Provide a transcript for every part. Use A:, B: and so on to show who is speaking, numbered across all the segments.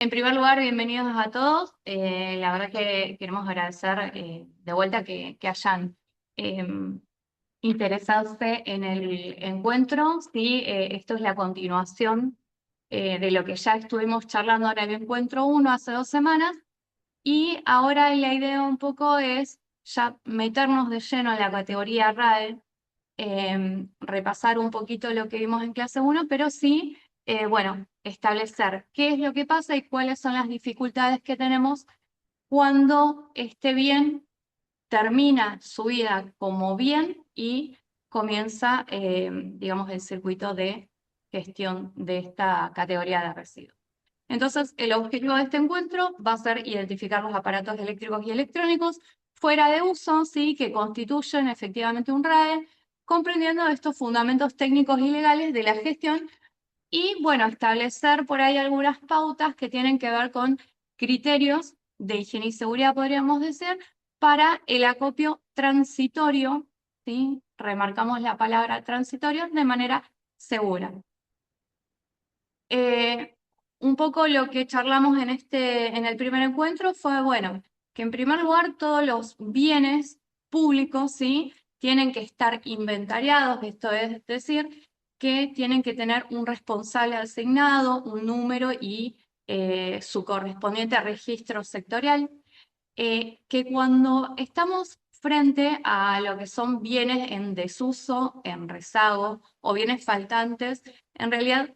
A: En primer lugar, bienvenidos a todos. La verdad que queremos agradecer de vuelta que hayan eh, interesarse en el encuentro. Sí, esto es la continuación de lo que ya estuvimos charlando en el encuentro 1 hace 2 semanas. Y ahora la idea un poco es ya meternos de lleno en la categoría RAE, repasar un poquito lo que vimos en clase 1, pero sí, bueno, establecer qué es lo que pasa y cuáles son las dificultades que tenemos cuando este bien termina su vida como bien y comienza, digamos, el circuito de gestión de esta categoría de residuos. Entonces, el objetivo de este encuentro va a ser identificar los aparatos eléctricos y electrónicos fuera de uso, ¿sí? Que constituyen efectivamente un RAE, comprendiendo estos fundamentos técnicos y legales de la gestión y, bueno, establecer por ahí algunas pautas que tienen que ver con criterios de higiene y seguridad, podríamos decir, para el acopio transitorio, ¿sí? Remarcamos la palabra transitorio de manera segura. Un poco lo que charlamos en el primer encuentro fue, bueno, que en primer lugar todos los bienes públicos, ¿sí? Tienen que estar inventariados, esto es decir, que tienen que tener un responsable asignado, un número y su correspondiente registro sectorial. Que cuando estamos frente a lo que son bienes en desuso, en rezago o bienes faltantes, en realidad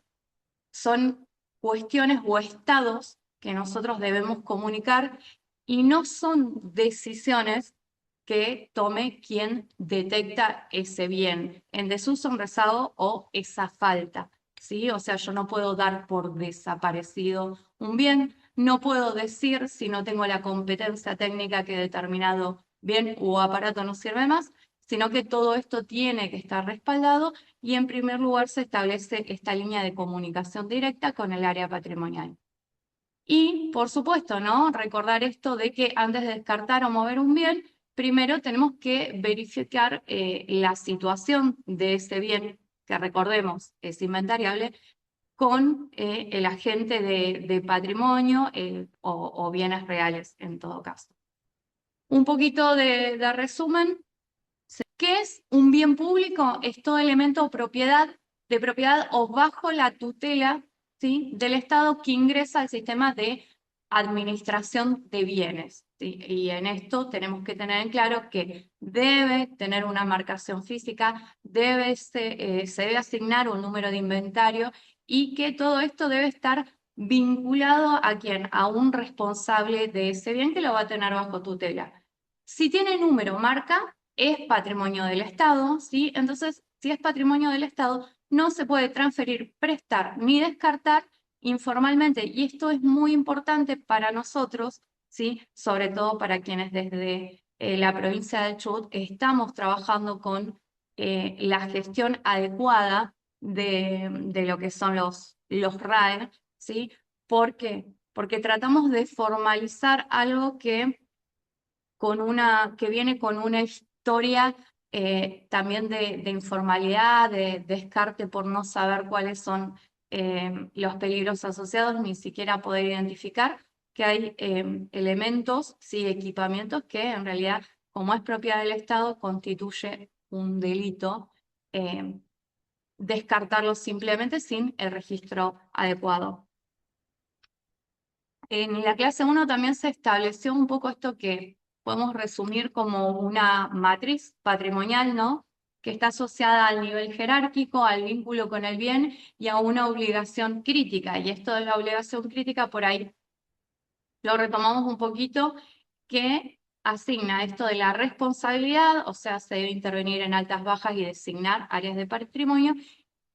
A: son cuestiones o estados que nosotros debemos comunicar y no son decisiones que tome quien detecta ese bien en desuso, en rezago o esa falta, ¿sí? O sea, yo no puedo dar por desaparecido un bien, no puedo decir si no tengo la competencia técnica que determinado bien o aparato no sirve más, sino que todo esto tiene que estar respaldado y en primer lugar se establece esta línea de comunicación directa con el área patrimonial. Y, por supuesto, ¿no? Recordar esto de que antes de descartar o mover un bien, primero tenemos que verificar la situación de ese bien, que recordemos es inventariable, con el agente de patrimonio o bienes reales en todo caso. Un poquito de resumen. ¿Qué es un bien público? Es todo elemento de propiedad o bajo la tutela, ¿sí? Del Estado que ingresa al sistema de administración de bienes, ¿sí? Y en esto tenemos que tener en claro que debe tener una marcación física, se debe asignar un número de inventario y que todo esto debe estar vinculado a quién, a un responsable de ese bien que lo va a tener bajo tutela. Si tiene número, marca, es patrimonio del Estado, ¿sí? Entonces, si es patrimonio del Estado, no se puede transferir, prestar ni descartar informalmente. Y esto es muy importante para nosotros, ¿sí? Sobre todo para quienes desde la provincia de Chubut estamos trabajando con la gestión adecuada de lo que son los RAE, ¿sí? ¿Por qué? Porque tratamos de formalizar algo que viene con una historia también de informalidad, de descarte por no saber cuáles son los peligros asociados, ni siquiera poder identificar que hay elementos, sí, equipamientos que en realidad, como es propiedad del Estado, constituye un delito descartarlos simplemente sin el registro adecuado. En la clase 1 también se estableció un poco esto que podemos resumir como una matriz patrimonial, ¿no? Que está asociada al nivel jerárquico, al vínculo con el bien y a una obligación crítica. Y esto de la obligación crítica, por ahí lo retomamos un poquito, que asigna esto de la responsabilidad, o sea, se debe intervenir en altas, bajas y designar áreas de patrimonio,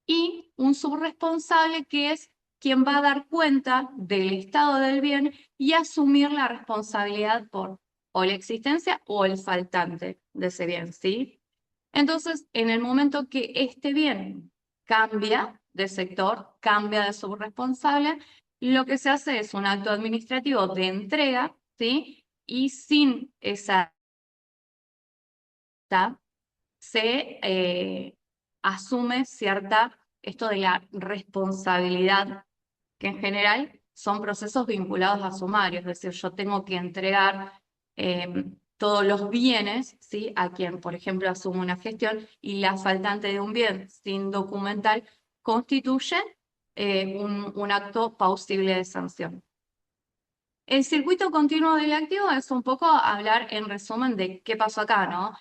A: y un subresponsable que es quien va a dar cuenta del estado del bien y asumir la responsabilidad por o la existencia o el faltante de ese bien, ¿sí? Entonces, en el momento que este bien cambia de sector, cambia de subresponsable, lo que se hace es un acto administrativo de entrega, ¿sí? Y sin esa se asume esto de la responsabilidad, que en general son procesos vinculados a sumario, es decir, yo tengo que entregar todos los bienes, ¿sí? A quien, por ejemplo, asume una gestión y la faltante de un bien sin documentar constituye un acto pausible de sanción. El circuito continuo del activo es un poco hablar en resumen de qué pasó acá, ¿no?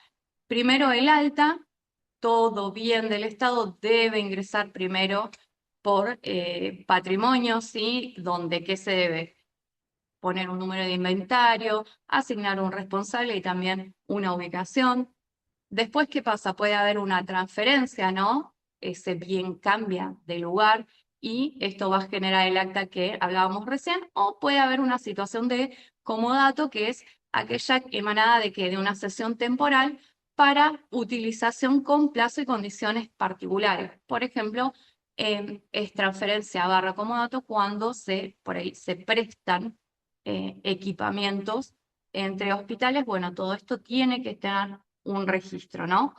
A: Primero el alta, todo bien del Estado debe ingresar primero por patrimonio, ¿sí? Donde qué se debe poner un número de inventario, asignar un responsable y también una ubicación. Después, ¿qué pasa? Puede haber una transferencia, ¿no? Ese bien cambia de lugar y esto va a generar el acta que hablábamos recién, o puede haber una situación de comodato, que es aquella emanada de una cesión temporal para utilización con plazo y condiciones particulares. Por ejemplo, es transferencia barra comodato cuando por ahí se prestan equipamientos entre hospitales. Bueno, todo esto tiene que tener un registro, ¿no?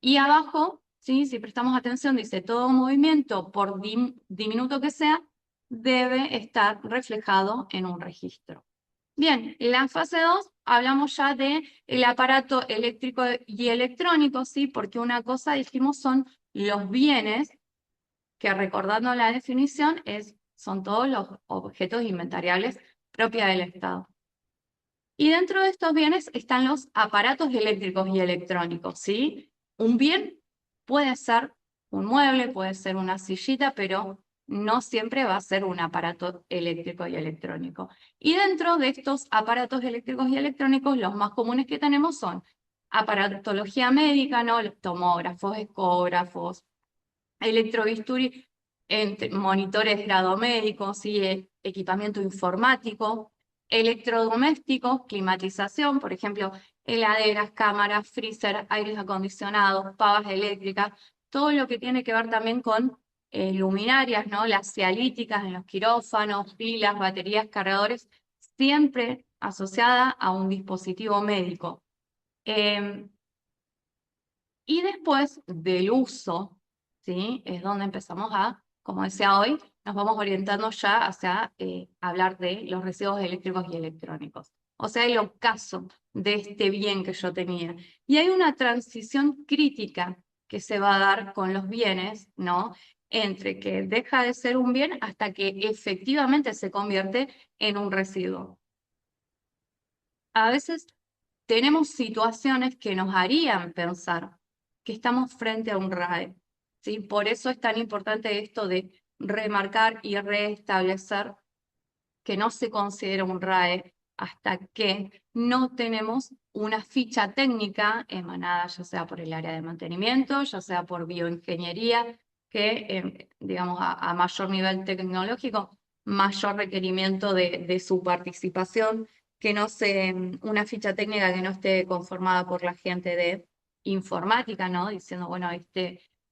A: Y abajo, ¿sí? Si prestamos atención, dice todo movimiento, por diminuto que sea, debe estar reflejado en un registro. Bien, en la fase 2 hablamos ya del aparato eléctrico y electrónico, ¿sí? Porque una cosa, dijimos, son los bienes, que recordando la definición, son todos los objetos inventariables propios del Estado. Y dentro de estos bienes están los aparatos eléctricos y electrónicos, ¿sí? Un bien puede ser un mueble, puede ser una sillita, pero no siempre va a ser un aparato eléctrico y electrónico. Y dentro de estos aparatos eléctricos y electrónicos, los más comunes que tenemos son aparatología médica, ¿no? Los tomógrafos, ecógrafos, electrobisturí, monitores de grado médico, ¿sí? Equipamiento informático, electrodomésticos, climatización, por ejemplo, heladeras, cámaras, freezer, aires acondicionados, pavas eléctricas, todo lo que tiene que ver también con luminarias, ¿no? Las cialíticas en los quirófanos, pilas, baterías, cargadores, siempre asociada a un dispositivo médico. Y después del uso, ¿sí? Es donde empezamos como decía hoy, nos vamos orientando ya hacia hablar de los residuos eléctricos y electrónicos. O sea, el ocaso de este bien que yo tenía. Y hay una transición crítica que se va a dar con los bienes, ¿no? Entre que deja de ser un bien hasta que efectivamente se convierte en un residuo. A veces tenemos situaciones que nos harían pensar que estamos frente a un RAE, ¿sí? Por eso es tan importante esto de remarcar y restablecer que no se considera un RAE hasta que no tenemos una ficha técnica emanada ya sea por el área de mantenimiento, ya sea por bioingeniería, que digamos a mayor nivel tecnológico, mayor requerimiento de su participación, que no se, una ficha técnica que no esté conformada por la gente de informática, ¿no? Diciendo, bueno,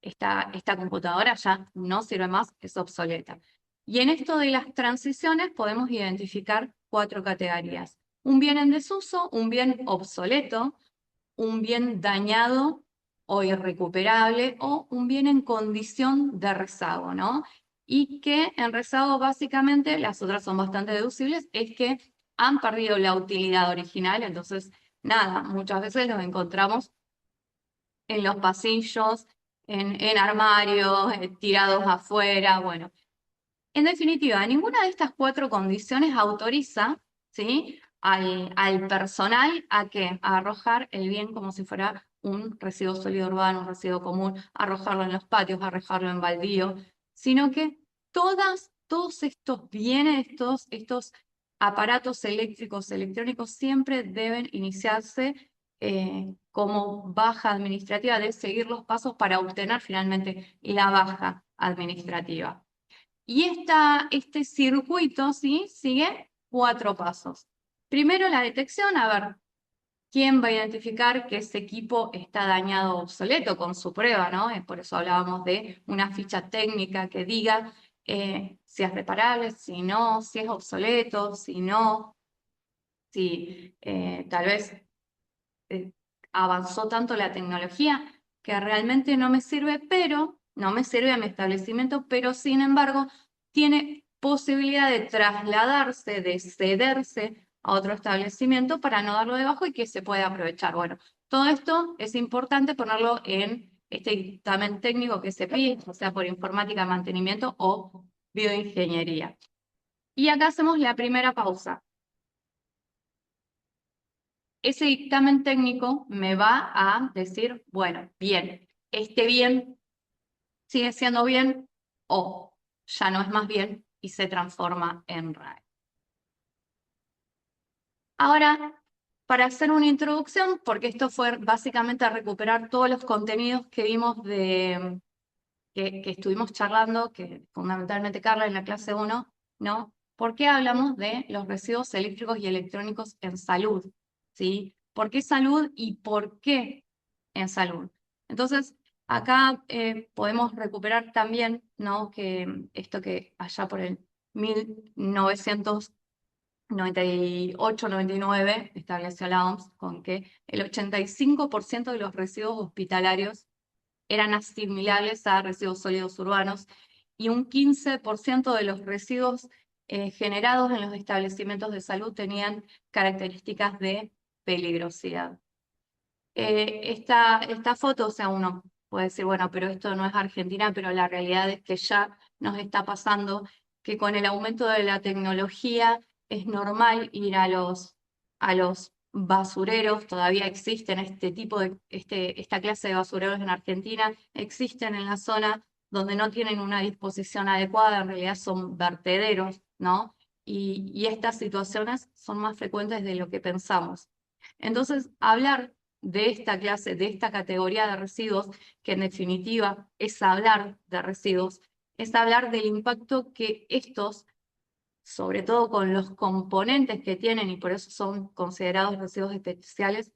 A: esta computadora ya no sirve más, es obsoleta. Y en esto de las transiciones podemos identificar 4 categorías. Un bien en desuso, un bien obsoleto, un bien dañado o irrecuperable, o un bien en condición de rezago, ¿no? Y que en rezago básicamente, las otras son bastante deducibles, es que han perdido la utilidad original. Entonces, nada, muchas veces los encontramos en los pasillos, en armarios, tirados afuera, bueno. En definitiva, ninguna de estas 4 condiciones autoriza, ¿sí? al personal a arrojar el bien como si fuera un residuo sólido urbano, un residuo común, arrojarlo en los patios, arrojarlo en baldío, sino que todos estos bienes, estos aparatos eléctricos, electrónicos, siempre deben iniciarse como baja administrativa, de seguir los pasos para obtener finalmente la baja administrativa. Y este circuito, ¿sí? Sigue 4 pasos. Primero, la detección, a ver, ¿quién va a identificar que ese equipo está dañado o obsoleto con su prueba, ¿no? Por eso hablábamos de una ficha técnica que diga si es reparable, si no, si es obsoleto, si no, si tal vez avanzó tanto la tecnología que realmente no me sirve, no me sirve a mi establecimiento, pero sin embargo tiene posibilidad de trasladarse, de cederse a otro establecimiento para no darlo de baja y que se pueda aprovechar. Bueno, todo esto es importante ponerlo en este dictamen técnico que se pide, o sea, por informática, mantenimiento o bioingeniería. Y acá hacemos la primera pausa. Ese dictamen técnico me va a decir, bueno, bien, este bien sigue siendo bien o ya no es más bien y se transforma en RAE. Ahora, para hacer una introducción, porque esto fue básicamente a recuperar todos los contenidos que vimos que estuvimos charlando, que fundamentalmente Carla en la clase 1, ¿no? ¿Por qué hablamos de los residuos eléctricos y electrónicos en salud? ¿Sí? ¿Por qué salud y por qué en salud? Entonces, acá podemos recuperar también, ¿no? Que esto que allá por el 1998-99 estableció la OMS con que el 85% de los residuos hospitalarios eran asimilables a residuos sólidos urbanos y un 15% de los residuos generados en los establecimientos de salud tenían características de peligrosidad. Esta foto, o sea, uno puede decir, bueno, pero esto no es Argentina, pero la realidad es que ya nos está pasando que con el aumento de la tecnología es normal ir a los basureros, todavía existen esta clase de basureros en Argentina, existen en la zona donde no tienen una disposición adecuada, en realidad son vertederos, ¿no? Y estas situaciones son más frecuentes de lo que pensamos. Entonces, hablar de esta clase, de esta categoría de residuos, que en definitiva es hablar de residuos, es hablar del impacto que estos, sobre todo con los componentes que tienen, y por eso son considerados residuos especiales,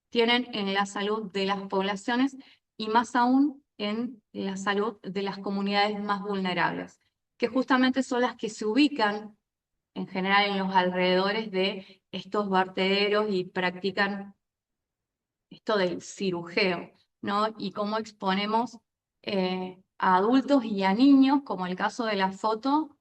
A: tienen en la salud de las poblaciones y más aún en la salud de las comunidades más vulnerables, que justamente son las que se ubican en general en los alrededores de estos vertederos y practican esto del cirujeo, ¿no? Y cómo exponemos a adultos y a niños, como el caso de la foto,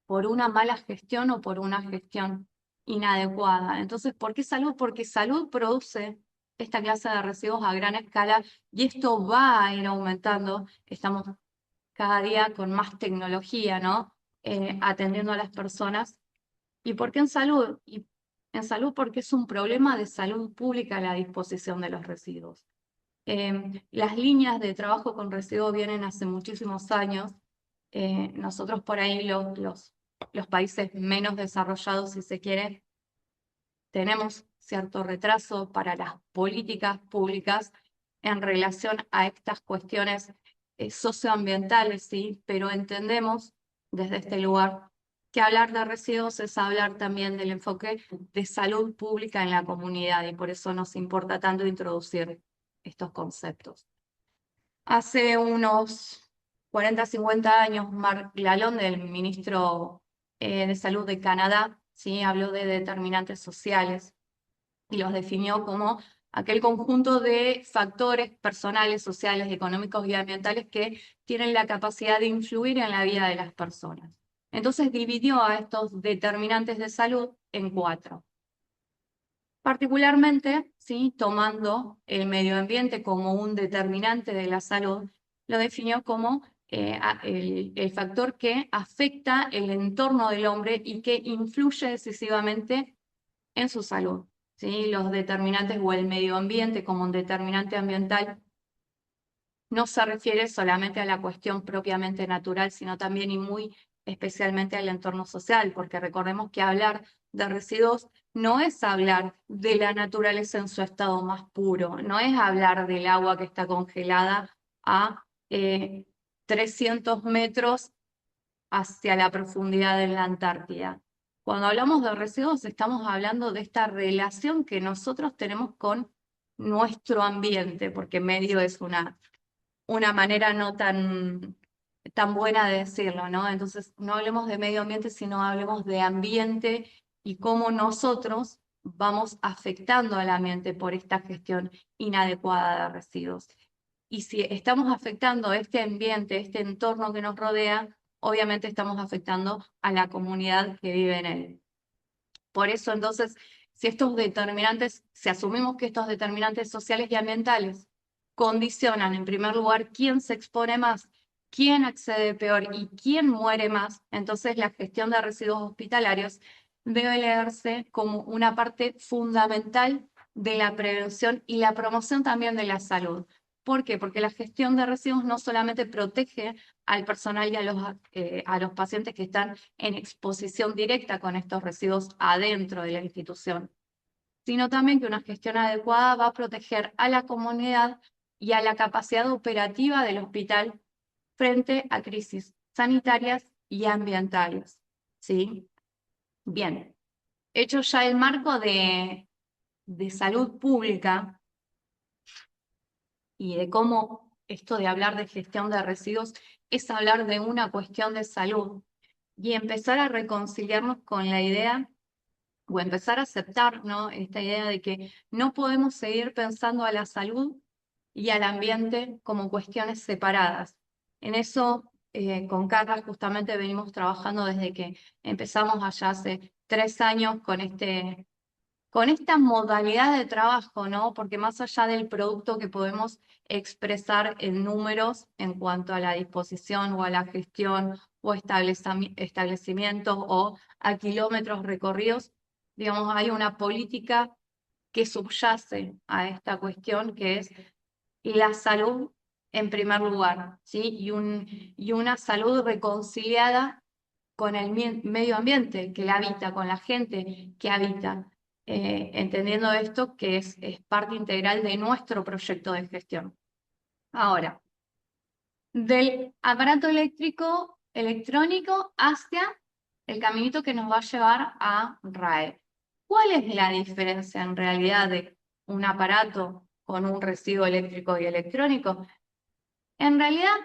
A: por una mala gestión o por una gestión inadecuada. Entonces, ¿por qué salud? Porque salud produce esta clase de residuos a gran escala y esto va a ir aumentando. Estamos cada día con más tecnología, ¿no? Atendiendo a las personas. ¿Y por qué en salud? Y en salud porque es un problema de salud pública la disposición de los residuos. Las líneas de trabajo con residuos vienen hace muchísimos años. Nosotros por ahí, los países menos desarrollados, si se quiere, tenemos cierto retraso para las políticas públicas en relación a estas cuestiones socioambientales, ¿sí? Pero entendemos desde este lugar que hablar de residuos es hablar también del enfoque de salud pública en la comunidad y por eso nos importa tanto introducir estos conceptos. Hace unos 40, 50 años, Marc Lalonde, el ministro de Salud de Canadá, ¿sí? Habló de determinantes sociales y los definió como aquel conjunto de factores personales, sociales, económicos y ambientales que tienen la capacidad de influir en la vida de las personas. Entonces dividió a estos determinantes de salud en 4. Particularmente, ¿sí? Tomando el medio ambiente como un determinante de la salud, lo definió como el factor que afecta el entorno del hombre y que influye decisivamente en su salud. ¿Sí? Los determinantes o el medio ambiente como un determinante ambiental no se refiere solamente a la cuestión propiamente natural, sino también y muy especialmente al entorno social, porque recordemos que hablar de residuos no es hablar de la naturaleza en su estado más puro, no es hablar del agua que está congelada a 300 metros hacia la profundidad de la Antártida. Cuando hablamos de residuos, estamos hablando de esta relación que nosotros tenemos con nuestro ambiente, porque medio es una manera no tan buena de decirlo, ¿no? Entonces, no hablemos de medio ambiente, sino hablemos de ambiente y cómo nosotros vamos afectando al ambiente por esta gestión inadecuada de residuos. Y si estamos afectando este ambiente, este entorno que nos rodea, obviamente estamos afectando a la comunidad que vive en él. Por eso, entonces, si estos determinantes, si asumimos que estos determinantes sociales y ambientales condicionan, en primer lugar, quién se expone más, quién accede peor y quién muere más, entonces la gestión de residuos hospitalarios debe leerse como una parte fundamental de la prevención y la promoción también de la salud. ¿Por qué? Porque la gestión de residuos no solamente protege al personal y a los pacientes que están en exposición directa con estos residuos adentro de la institución, sino también que una gestión adecuada va a proteger a la comunidad y a la capacidad operativa del hospital frente a crisis sanitarias y ambientales. ¿Sí? Bien, hecho ya el marco de salud pública y de cómo esto de hablar de gestión de residuos es hablar de una cuestión de salud y empezar a reconciliarnos con la idea o empezar a aceptar, ¿no?, esta idea de que no podemos seguir pensando a la salud y al ambiente como cuestiones separadas. En eso, con Carla justamente venimos trabajando desde que empezamos allá hace 3 años con esta modalidad de trabajo, ¿no? Porque más allá del producto que podemos expresar en números en cuanto a la disposición o a la gestión o establecimientos o a kilómetros recorridos, digamos, hay una política que subyace a esta cuestión que es la salud en primer lugar, ¿sí? Y una salud reconciliada con el medio ambiente que la habita, con la gente que habita, entendiendo esto que es parte integral de nuestro proyecto de gestión. Ahora, del aparato electrónico hacia el caminito que nos va a llevar a RAE. ¿Cuál es la diferencia en realidad de un aparato con un residuo eléctrico y electrónico? En realidad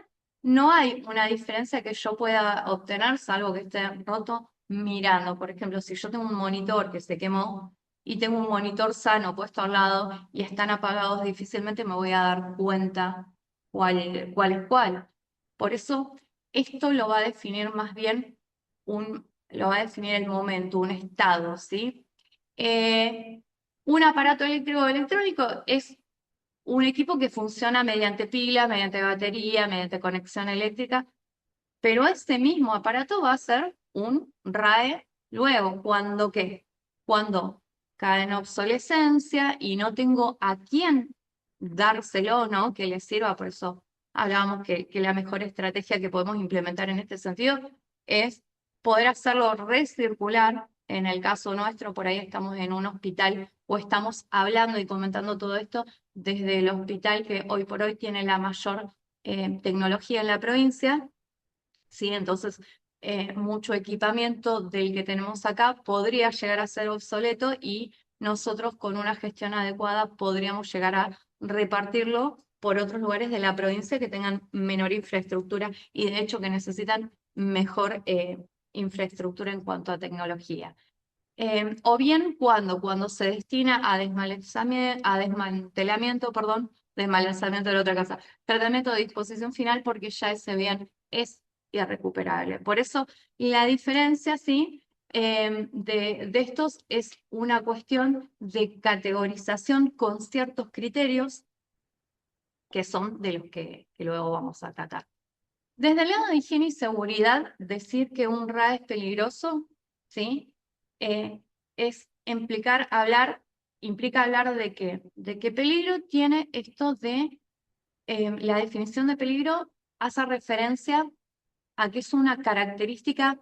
A: no hay una diferencia que yo pueda obtener, salvo que esté roto mirando. Por ejemplo, si yo tengo un monitor que se quemó y tengo un monitor sano puesto al lado y están apagados, difícilmente me voy a dar cuenta cuál es cuál. Por eso, esto lo va a definir más bien lo va a definir el momento, un estado, ¿sí? Un aparato eléctrico o electrónico es un equipo que funciona mediante pila, mediante batería, mediante conexión eléctrica, pero ese mismo aparato va a ser un RAE luego, ¿cuándo qué? Cuando cae en obsolescencia y no tengo a quién dárselo, ¿no?, que le sirva. Por eso hablábamos que la mejor estrategia que podemos implementar en este sentido es poder hacerlo recircular. En el caso nuestro, por ahí estamos en un hospital o estamos hablando y comentando todo esto desde el hospital que hoy por hoy tiene la mayor tecnología en la provincia, ¿sí? Entonces, mucho equipamiento del que tenemos acá podría llegar a ser obsoleto y nosotros con una gestión adecuada podríamos llegar a repartirlo por otros lugares de la provincia que tengan menor infraestructura y de hecho que necesitan mejor infraestructura en cuanto a tecnología. O bien cuando se destina a desmantelamiento, perdón, desmalezamiento de la otra casa, tratamiento de disposición final, porque ya ese bien es irrecuperable. Por eso la diferencia, sí, de estos es una cuestión de categorización con ciertos criterios que son de los que luego vamos a tratar. Desde el lado de higiene y seguridad, decir que un RAE es peligroso, ¿sí? Implica hablar de qué peligro tiene esto de la definición de peligro hace referencia a que es una característica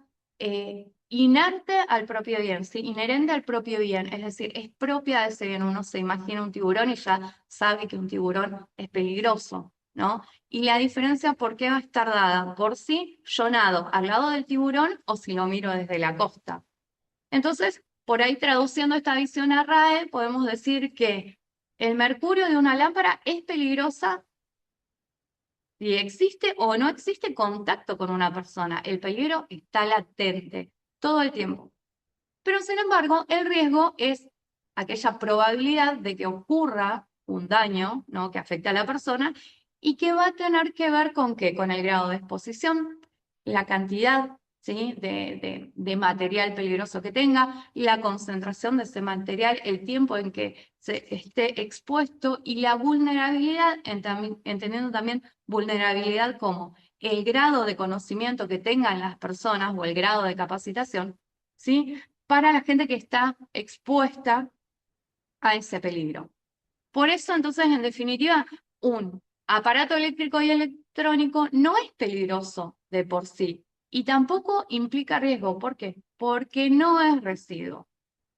A: inerte al propio bien, ¿sí? Inherente al propio bien, es decir, es propia de ese bien. Uno se imagina un tiburón y ya sabe que un tiburón es peligroso, ¿no? Y la diferencia, ¿por qué va a estar dada? Por si yo nado al lado del tiburón o si lo miro desde la costa. Entonces, por ahí traduciendo esta visión a RAE, podemos decir que el mercurio de una lámpara es peligrosa si existe o no existe contacto con una persona. El peligro está latente todo el tiempo. Pero sin embargo, el riesgo es aquella probabilidad de que ocurra un daño, ¿no?, que afecte a la persona y que va a tener que ver con ¿qué? Con el grado de exposición, la cantidad, ¿sí? de material peligroso que tenga, la concentración de ese material, el tiempo en que se esté expuesto y la vulnerabilidad, entendiendo también vulnerabilidad como el grado de conocimiento que tengan las personas o el grado de capacitación, ¿sí? Para la gente que está expuesta a ese peligro. Por eso, entonces, en definitiva, un aparato eléctrico y electrónico no es peligroso de por sí y tampoco implica riesgo. ¿Por qué? Porque no es residuo.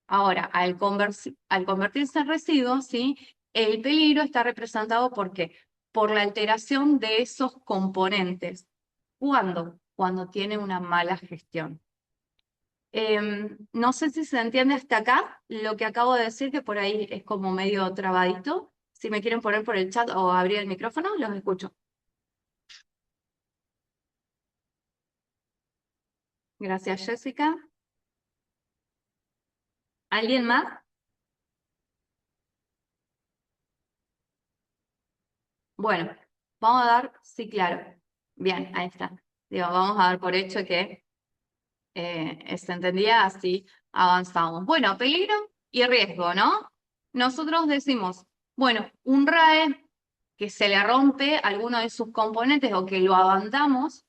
A: Ahora, al convertirse en residuo, ¿sí? El peligro está representado ¿por qué? Por la alteración de esos componentes. ¿Cuándo? Cuando tiene una mala gestión. No sé si se entiende hasta acá lo que acabo de decir, que por ahí es como medio trabadito. Si me quieren poner por el chat o abrir el micrófono, los escucho. Gracias, Jessica. ¿Alguien más? Bueno, vamos a dar, sí, claro. Bien, ahí está. Digo, vamos a dar por hecho que se entendía, así avanzamos. Bueno, peligro y riesgo, ¿no? Nosotros decimos, bueno, un RAE que se le rompe alguno de sus componentes o que lo abandonamos,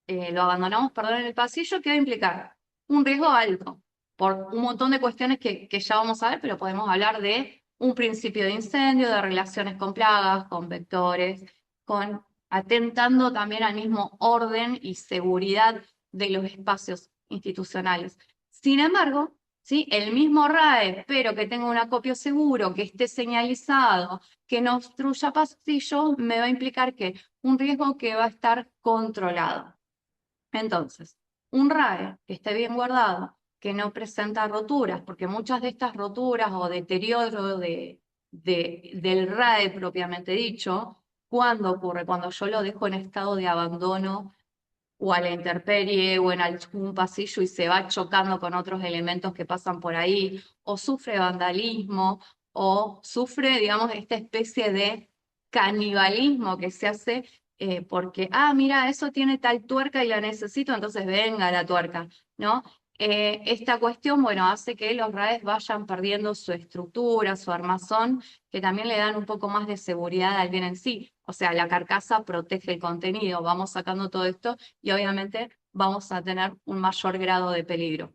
A: perdón, en el pasillo, ¿qué va a implicar? Un riesgo alto, por un montón de cuestiones que ya vamos a ver, pero podemos hablar de un principio de incendio, de relaciones con plagas, con vectores, con atentando también al mismo orden y seguridad de los espacios institucionales. Sin embargo, ¿sí? El mismo RAE, pero que tenga un acopio seguro, que esté señalizado, que no obstruya pasillos, me va a implicar que un riesgo que va a estar controlado. Entonces, un RAE que esté bien guardado, que no presenta roturas, porque muchas de estas roturas o deterioro del RAE propiamente dicho, ¿cuándo ocurre? Cuando yo lo dejo en estado de abandono o a la intemperie o en algún pasillo y se va chocando con otros elementos que pasan por ahí, o sufre vandalismo, o sufre, digamos, esta especie de canibalismo que se hace porque, mira, eso tiene tal tuerca y la necesito, entonces venga la tuerca, ¿no? Esta cuestión, bueno, hace que los RAEs vayan perdiendo su estructura, su armazón, que también le dan un poco más de seguridad al bien en sí. O sea, la carcasa protege el contenido, vamos sacando todo esto y obviamente vamos a tener un mayor grado de peligro.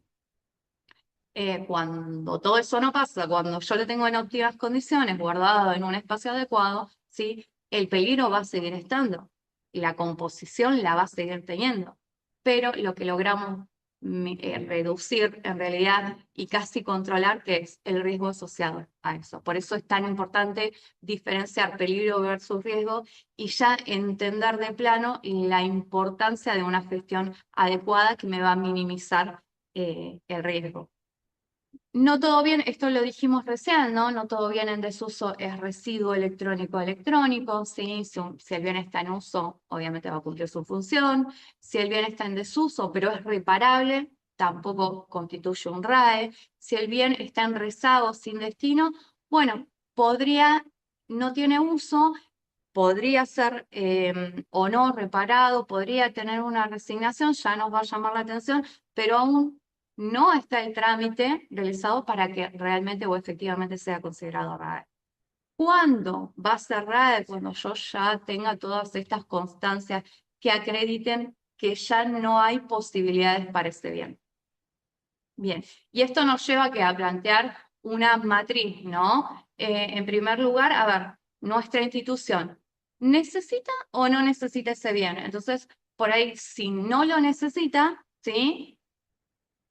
A: Cuando todo eso no pasa, cuando yo lo tengo en óptimas condiciones, guardado en un espacio adecuado, ¿sí? El peligro va a seguir estando y la composición la va a seguir teniendo. Pero lo que logramos reducir en realidad y casi controlar, que es el riesgo asociado a eso. Por eso es tan importante diferenciar peligro versus riesgo y ya entender de plano la importancia de una gestión adecuada que me va a minimizar el riesgo. No todo bien, esto lo dijimos recién, ¿no? No todo bien en desuso es residuo electrónico, ¿sí? Si el bien está en uso, obviamente va a cumplir su función. Si el bien está en desuso, pero es reparable, tampoco constituye un RAE. Si el bien está en rezago sin destino, bueno, no tiene uso, podría ser o no reparado, podría tener una resignación, ya nos va a llamar la atención, pero aún no está el trámite realizado para que realmente o efectivamente sea considerado RAE. ¿Cuándo va a ser RAE? Cuando yo ya tenga todas estas constancias que acrediten que ya no hay posibilidades para ese bien. Bien, y esto nos lleva a plantear una matriz, ¿no? En primer lugar, a ver, nuestra institución, ¿necesita o no necesita ese bien? Entonces, por ahí, si no lo necesita, ¿sí?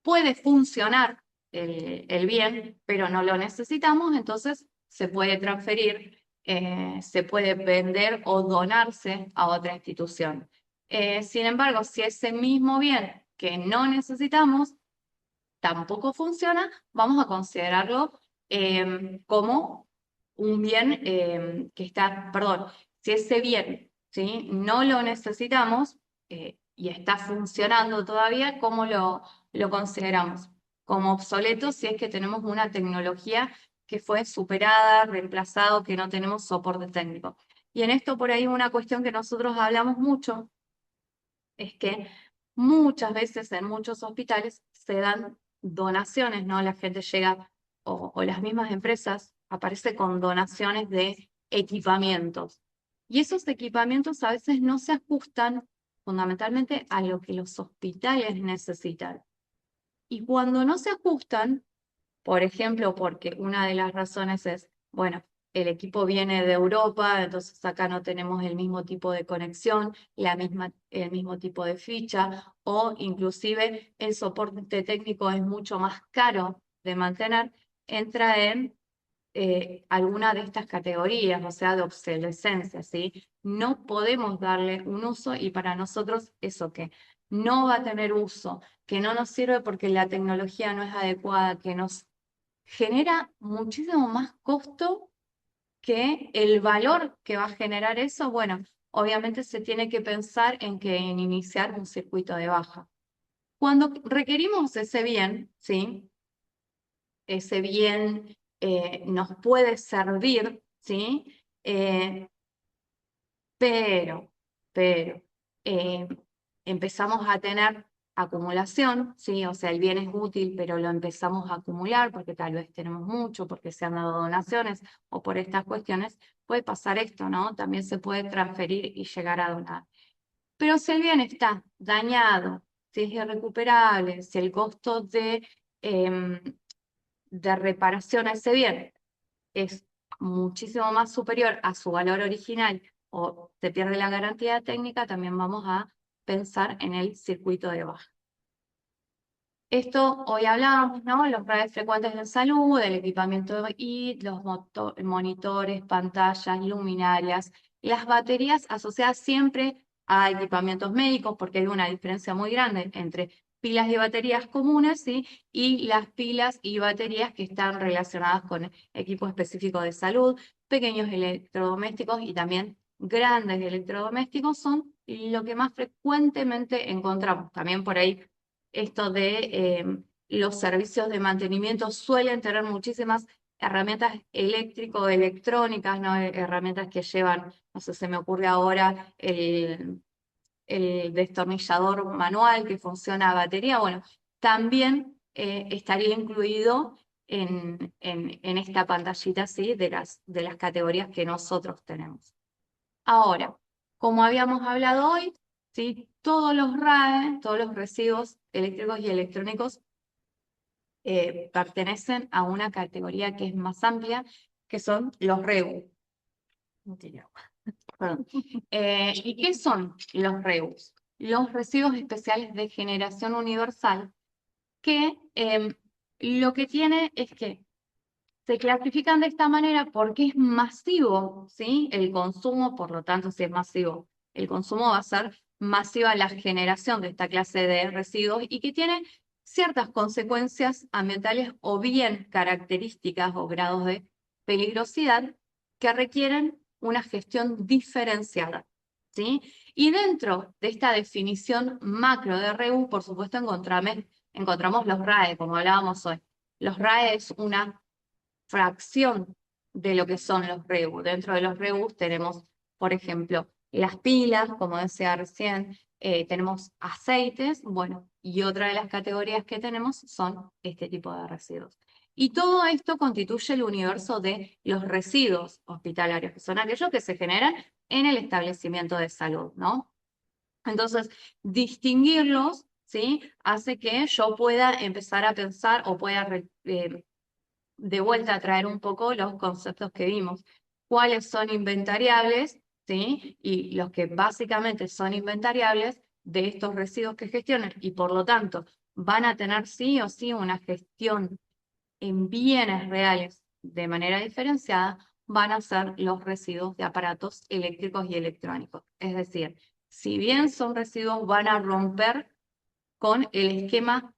A: Puede funcionar el bien, pero no lo necesitamos, entonces se puede transferir, se puede vender o donarse a otra institución. Sin embargo, si ese mismo bien que no necesitamos tampoco funciona, vamos a considerarlo como un bien que está, perdón, si ese bien, ¿sí? No lo necesitamos y está funcionando todavía, ¿cómo lo consideramos? Como obsoleto si es que tenemos una tecnología que fue superada, reemplazado, que no tenemos soporte técnico. Y en esto por ahí una cuestión que nosotros hablamos mucho es que muchas veces en muchos hospitales se dan donaciones, ¿no? La gente llega, o las mismas empresas, aparece con donaciones de equipamientos. Y esos equipamientos a veces no se ajustan fundamentalmente a lo que los hospitales necesitan. Y cuando no se ajustan, por ejemplo, porque una de las razones es, bueno, el equipo viene de Europa, entonces acá no tenemos el mismo tipo de conexión, el mismo tipo de ficha, o inclusive el soporte técnico es mucho más caro de mantener, entra en alguna de estas categorías, o sea, de obsolescencia, ¿sí? No podemos darle un uso y para nosotros eso que no va a tener uso, que no nos sirve porque la tecnología no es adecuada, que nos genera muchísimo más costo que el valor que va a generar eso, bueno, obviamente se tiene que pensar en iniciar un circuito de baja. Cuando requerimos ese bien, ¿sí? Ese bien nos puede servir, ¿sí? Eh, pero, pero, eh, empezamos a tener acumulación, ¿sí? O sea, el bien es útil, pero lo empezamos a acumular porque tal vez tenemos mucho, porque se han dado donaciones o por estas cuestiones, puede pasar esto, ¿no? También se puede transferir y llegar a donar. Pero si el bien está dañado, si es irrecuperable, si el costo em, de reparación a ese bien es muchísimo más superior a su valor original o se pierde la garantía técnica, también vamos a pensar en el circuito de baja. Esto hoy hablábamos, ¿no? Los radiofrecuentes de salud, el equipamiento y los monitores, pantallas, luminarias, las baterías asociadas siempre a equipamientos médicos, porque hay una diferencia muy grande entre pilas y baterías comunes, ¿sí? Y las pilas y baterías que están relacionadas con equipos específicos de salud, pequeños electrodomésticos y también grandes electrodomésticos son lo que más frecuentemente encontramos. También por ahí esto de los servicios de mantenimiento suelen tener muchísimas herramientas eléctrico-electrónicas, ¿no? Herramientas que llevan, no sé, se me ocurre ahora el destornillador manual que funciona a batería. Bueno, también estaría incluido en esta pantallita, ¿sí? De las categorías que nosotros tenemos. Ahora, como habíamos hablado hoy, ¿sí? Todos los RAE, todos los residuos eléctricos y electrónicos pertenecen a una categoría que es más amplia, que son los REU. No tiene agua. Perdón. ¿Y qué son los REUs? Los residuos especiales de generación universal, que lo que tiene es que se clasifican de esta manera porque es masivo, ¿sí? El consumo, por lo tanto, si es masivo, el consumo va a ser masiva la generación de esta clase de residuos y que tiene ciertas consecuencias ambientales o bien características o grados de peligrosidad que requieren una gestión diferenciada, ¿sí? Y dentro de esta definición macro de REU, por supuesto, encontramos los RAE, como hablábamos hoy. Los RAE es una fracción de lo que son los REU. Dentro de los REU tenemos, por ejemplo, las pilas, como decía recién, tenemos aceites, bueno, y otra de las categorías que tenemos son este tipo de residuos. Y todo esto constituye el universo de los residuos hospitalarios, que son aquellos que se generan en el establecimiento de salud, ¿no? Entonces, distinguirlos, ¿sí? Hace que yo pueda empezar a pensar o pueda de vuelta a traer un poco los conceptos que vimos. ¿Cuáles son inventariables? ¿Sí? Y los que básicamente son inventariables de estos residuos que gestionan y por lo tanto van a tener sí o sí una gestión en bienes reales de manera diferenciada, van a ser los residuos de aparatos eléctricos y electrónicos. Es decir, si bien son residuos, van a romper con el esquema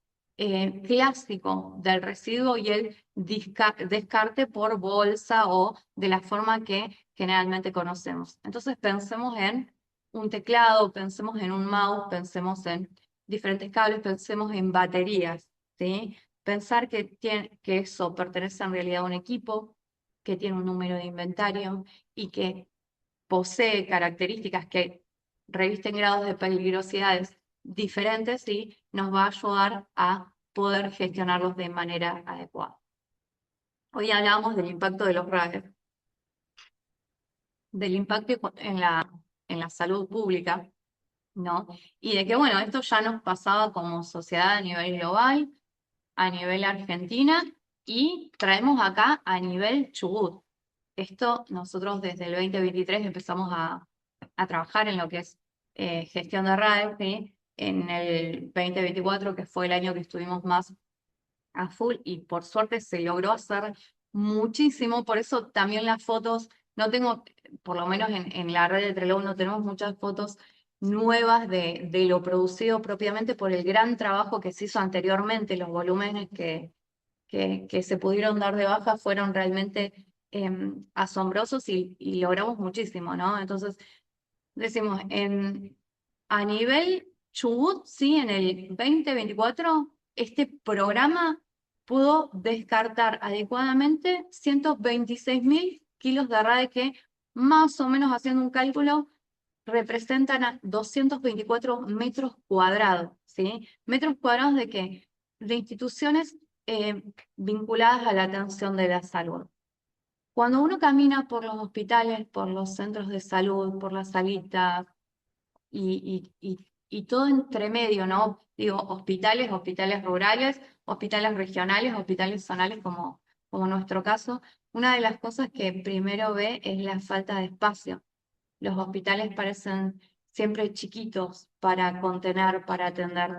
A: clásico del residuo y el descarte por bolsa o de la forma que generalmente conocemos. Entonces pensemos en un teclado, pensemos en un mouse, pensemos en diferentes cables, pensemos en baterías, ¿sí? Pensar que eso pertenece en realidad a un equipo, que tiene un número de inventario y que posee características que revisten grados de peligrosidades diferentes y nos va a ayudar a poder gestionarlos de manera adecuada. Hoy hablábamos del impacto de los RAE, del impacto en la salud pública, ¿no? Y de que, bueno, esto ya nos pasaba como sociedad a nivel global, a nivel Argentina, y traemos acá a nivel Chubut. Esto nosotros desde el 2023 empezamos a trabajar en lo que es gestión de RAE, ¿sí? En el 2024, que fue el año que estuvimos más a full, y por suerte se logró hacer muchísimo, por eso también las fotos, no tengo, por lo menos en la red de Trello no tenemos muchas fotos nuevas de lo producido propiamente por el gran trabajo que se hizo anteriormente, los volúmenes que se pudieron dar de baja fueron realmente asombrosos y logramos muchísimo, ¿no? Entonces, decimos, a nivel Chubut, sí, en el 2024, este programa pudo descartar adecuadamente 126.000 kilos de RAE que, más o menos haciendo un cálculo, representan a 224 metros cuadrados, ¿sí? ¿Metros cuadrados de qué? De instituciones vinculadas a la atención de la salud. Cuando uno camina por los hospitales, por los centros de salud, por las salitas y todo entre medio, ¿no? Digo, hospitales rurales, hospitales regionales, hospitales zonales, como nuestro caso, una de las cosas que primero ve es la falta de espacio. Los hospitales parecen siempre chiquitos para contener, para atender.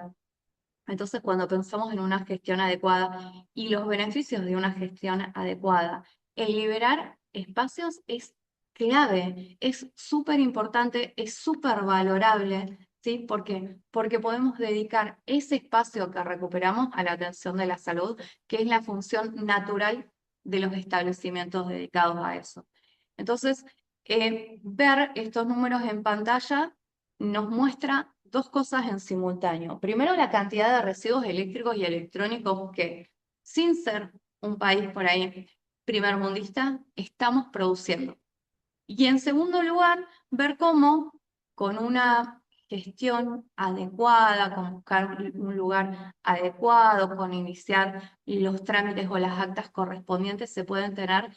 A: Entonces, cuando pensamos en una gestión adecuada y los beneficios de una gestión adecuada, el liberar espacios es clave, es súper importante, es súper valorable, ¿sí? ¿Por qué? Porque podemos dedicar ese espacio que recuperamos a la atención de la salud, que es la función natural de los establecimientos dedicados a eso. Entonces, ver estos números en pantalla nos muestra dos cosas en simultáneo. Primero, la cantidad de residuos eléctricos y electrónicos que, sin ser un país por ahí primermundista, estamos produciendo. Y en segundo lugar, ver cómo con una gestión adecuada, con buscar un lugar adecuado, con iniciar los trámites o las actas correspondientes, se pueden tener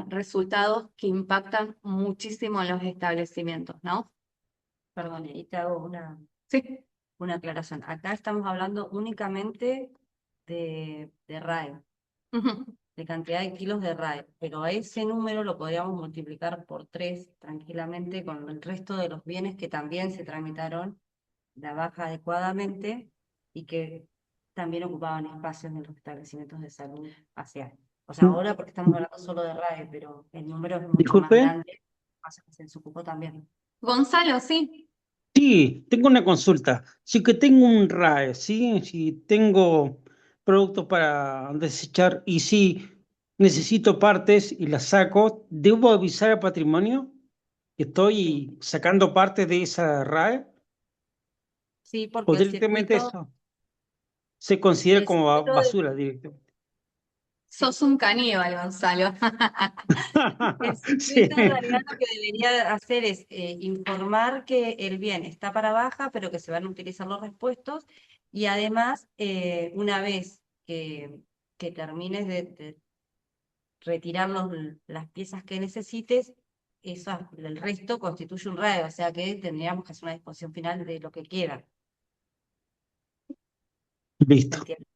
A: resultados que impactan muchísimo en los establecimientos, ¿no?
B: Perdón, ahí te hago
A: Sí.
B: una aclaración. Acá estamos hablando únicamente de RAE,
A: Ujú.
B: de cantidad de kilos de RAE, pero a ese número lo podríamos multiplicar por 3 tranquilamente con el resto de los bienes que también se tramitaron la baja adecuadamente y que también ocupaban espacios en los establecimientos de salud hacia. O sea, ahora porque estamos hablando solo de RAE, pero el número es mucho más
C: Disculpe.
B: grande, más que se ocupó también.
A: Gonzalo, sí.
C: Sí, tengo una consulta. Si que tengo un RAE, ¿sí? Si tengo productos para desechar y si necesito partes y las saco, ¿debo avisar al patrimonio que
B: Sí,
C: estoy sacando partes de esa RAE?
B: sí,
C: ¿O
B: porque
C: directamente eso se considera
B: el
C: como
B: circuito
C: basura directamente?
A: Sos un caníbal, Gonzalo.
B: el
C: Sí,
B: circuito en realidad lo que debería hacer es informar que el bien está para baja, pero que se van a utilizar los repuestos y además, una vez que termines de retirar las piezas que necesites, el resto constituye un RAE, o sea que tendríamos que hacer una disposición final de lo que quieran. ¿Se
C: listo.
B: entiende?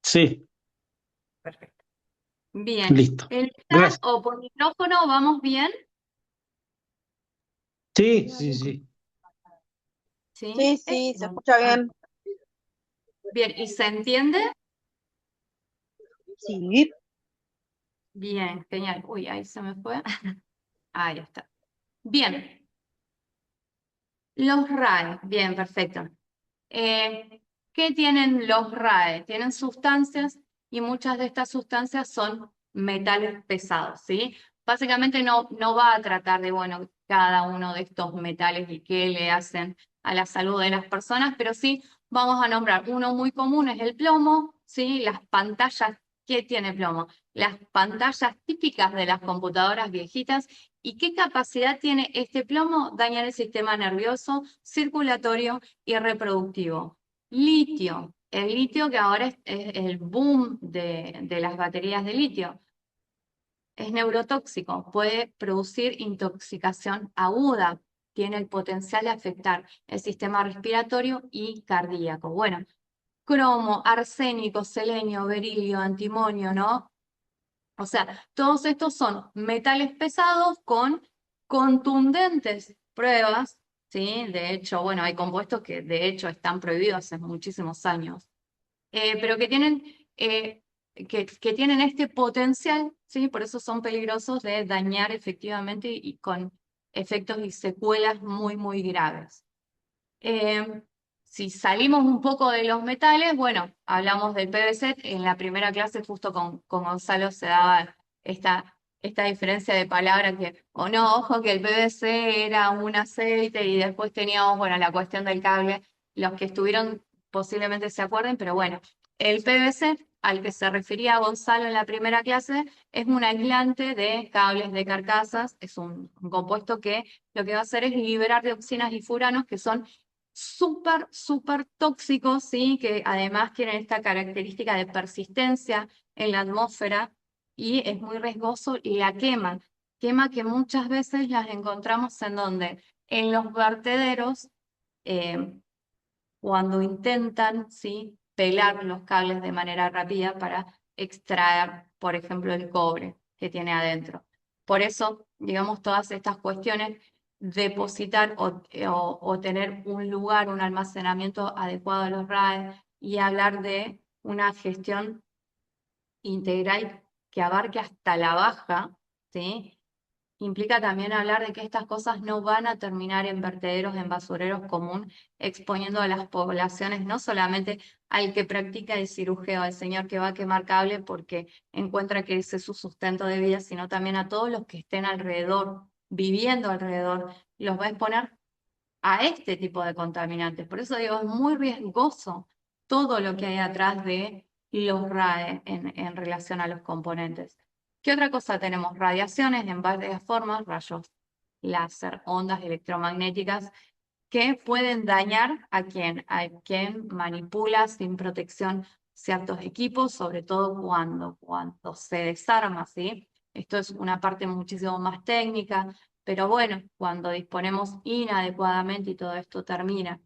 C: Sí,
B: Perfecto.
A: Bien.
C: listo.
A: ¿El chat
C: Gracias.
A: o por micrófono vamos bien?
C: Sí, sí, sí.
A: Sí.
D: Sí, sí, se escucha bien.
A: Bien, ¿y se entiende?
D: Sí.
A: Bien, genial. Uy, ahí se me fue. Ahí está. Bien. Los RAE. Bien, perfecto. ¿Qué tienen los RAE? Tienen sustancias y muchas de estas sustancias son metales pesados, ¿sí? Básicamente no va a tratar de, bueno, cada uno de estos metales y qué le hacen a la salud de las personas, pero sí vamos a nombrar uno muy común, es el plomo, ¿sí? Las pantallas ¿Qué tiene plomo? Las pantallas típicas de las computadoras viejitas. ¿Y qué capacidad tiene este plomo? Dañar el sistema nervioso, circulatorio y reproductivo. Litio. El litio que ahora es el boom de las baterías de litio. Es neurotóxico, puede producir intoxicación aguda, tiene el potencial de afectar el sistema respiratorio y cardíaco. Bueno, cromo, arsénico, selenio, berilio, antimonio, ¿no? O sea, todos estos son metales pesados con contundentes pruebas, ¿sí? De hecho, bueno, hay compuestos que de hecho están prohibidos hace muchísimos años, pero que tienen este potencial, ¿sí? Por eso son peligrosos de dañar efectivamente y con efectos y secuelas muy, muy graves. Si salimos un poco de los metales, bueno, hablamos del PVC. En la primera clase justo con Gonzalo se daba esta diferencia de palabras que, o no, ojo que el PVC era un aceite y después teníamos, bueno, la cuestión del cable. Los que estuvieron posiblemente se acuerden, pero bueno, el PVC al que se refería Gonzalo en la primera clase es un aislante de cables de carcasas, es un compuesto que lo que va a hacer es liberar dioxinas y furanos que son súper, súper tóxicos, ¿sí? Que además tienen esta característica de persistencia en la atmósfera y es muy riesgoso y la quema. Quema que muchas veces las encontramos en donde, en los vertederos, eh, cuando intentan, ¿sí? Pelar los cables de manera rápida para extraer, por ejemplo, el cobre que tiene adentro. Por eso, digamos, todas estas cuestiones, depositar o tener un lugar, un almacenamiento adecuado de los RAE y hablar de una gestión integral que abarque hasta la baja, ¿sí? Implica también hablar de que estas cosas no van a terminar en vertederos, en basureros común, exponiendo a las poblaciones, no solamente al que practica el cirujeo, al señor que va a quemar cable porque encuentra que ese es su sustento de vida, sino también a todos los que estén alrededor, viviendo alrededor, los va a exponer a este tipo de contaminantes. Por eso digo, es muy riesgoso todo lo que hay atrás de los RAE en relación a los componentes. ¿Qué otra cosa tenemos? Radiaciones en varias formas, rayos láser, ondas electromagnéticas, que pueden dañar a quien manipula sin protección ciertos equipos, sobre todo cuando se desarma, ¿sí? Esto es una parte muchísimo más técnica, pero bueno, cuando disponemos inadecuadamente y todo esto termina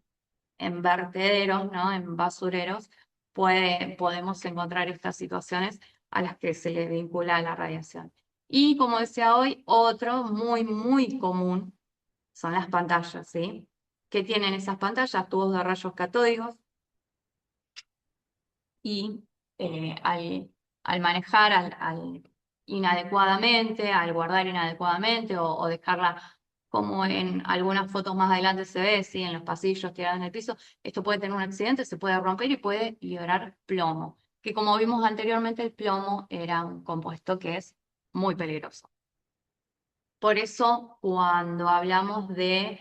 A: en vertederos, ¿no? En basureros, podemos encontrar estas situaciones a las que se le vincula la radiación. Y como decía hoy, otro muy, muy común son las pantallas, ¿sí? ¿Qué tienen esas pantallas? Tubos de rayos catódicos y al manejar inadecuadamente, al guardar inadecuadamente o dejarla como en algunas fotos más adelante se ve, ¿sí? En los pasillos tiradas en el piso, esto puede tener un accidente, se puede romper y puede liberar plomo, que como vimos anteriormente, el plomo era un compuesto que es muy peligroso. Por eso, cuando hablamos de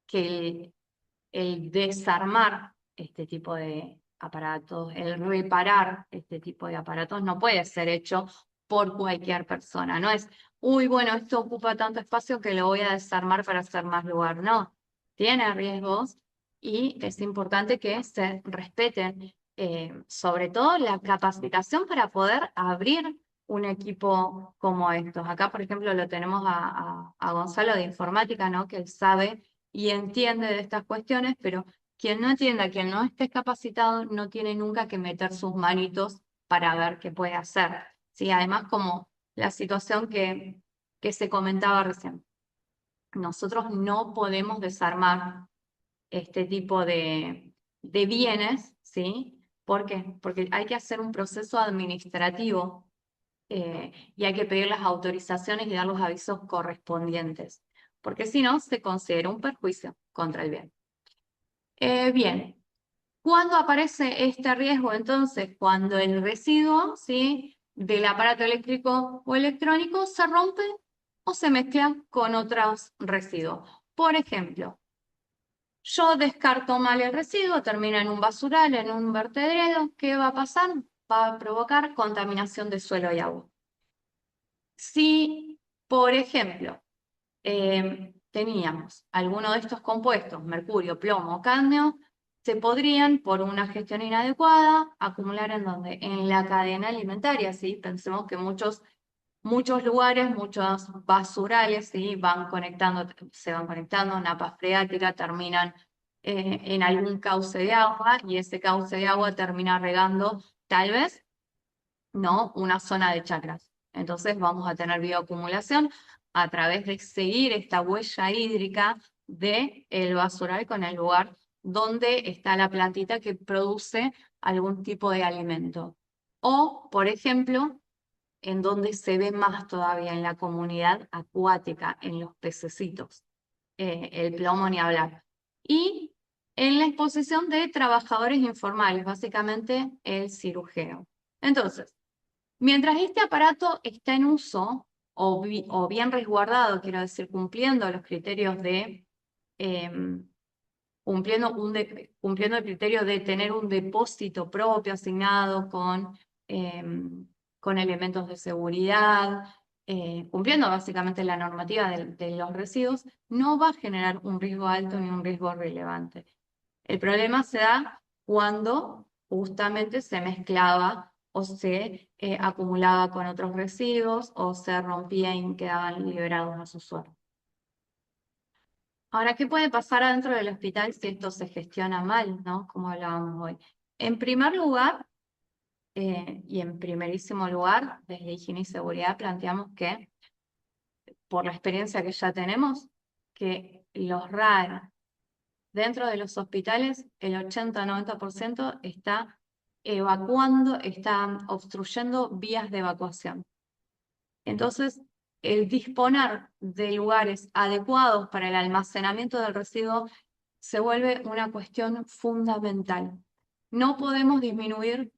A: que el desarmar este tipo de aparatos, el reparar este tipo de aparatos, no puede ser hecho por cualquier persona. No es, uy, bueno, esto ocupa tanto espacio que lo voy a desarmar para hacer más lugar. No, tiene riesgos y es importante que se respeten, sobre todo la capacitación para poder abrir un equipo como estos. Acá, por ejemplo, lo tenemos a Gonzalo de informática, ¿no? Que él sabe y entiende de estas cuestiones, pero quien no entienda, quien no esté capacitado, no tiene nunca que meter sus manitos para ver qué puede hacer. ¿Sí? Además, como la situación que se comentaba recién, nosotros no podemos desarmar este tipo de bienes, ¿sí? ¿Por qué? Porque hay que hacer un proceso administrativo y hay que pedir las autorizaciones y dar los avisos correspondientes, porque si no, se considera un perjuicio contra el bien. Bien, ¿cuándo aparece este riesgo? Entonces, cuando el residuo, ¿sí? Del aparato eléctrico o electrónico se rompe o se mezcla con otros residuos. Por ejemplo, yo descarto mal el residuo, termina en un basural, en un vertedero, ¿qué va a pasar? va a provocar contaminación de suelo y agua. Si, por ejemplo, teníamos alguno de estos compuestos, mercurio, plomo o cadmio, se podrían, por una gestión inadecuada, acumular en donde, en la cadena alimentaria, ¿sí? Pensemos que muchos lugares, muchos basurales, ¿sí? Se van conectando, napas freáticas, terminan en algún cauce de agua, y ese cauce de agua termina regando, tal vez, no una zona de chacras. Entonces vamos a tener bioacumulación a través de seguir esta huella hídrica del basural con el lugar donde está la plantita que produce algún tipo de alimento. O, por ejemplo, en donde se ve más todavía en la comunidad acuática, en los pececitos, el plomo ni hablar. Y en la exposición de trabajadores informales, básicamente el cirujeo. Entonces, mientras este aparato está en uso, o bien resguardado, quiero decir, cumpliendo los criterios de, cumpliendo el criterio de tener un depósito propio asignado con elementos de seguridad, cumpliendo básicamente la normativa de los residuos, no va a generar un riesgo alto ni un riesgo relevante. El problema se da cuando justamente se mezclaba o se acumulaba con otros residuos o se rompía y quedaban liberados a su suerte. Ahora, ¿qué puede pasar adentro del hospital si esto se gestiona mal, ¿no? Como hablábamos hoy. En primer lugar, y en primerísimo lugar, desde Higiene y Seguridad planteamos que, por la experiencia que ya tenemos, que los RAE dentro de los hospitales, el 80-90% está está obstruyendo vías de evacuación. Entonces, el disponer de lugares adecuados para el almacenamiento del residuo se vuelve una cuestión fundamental. No podemos disminuir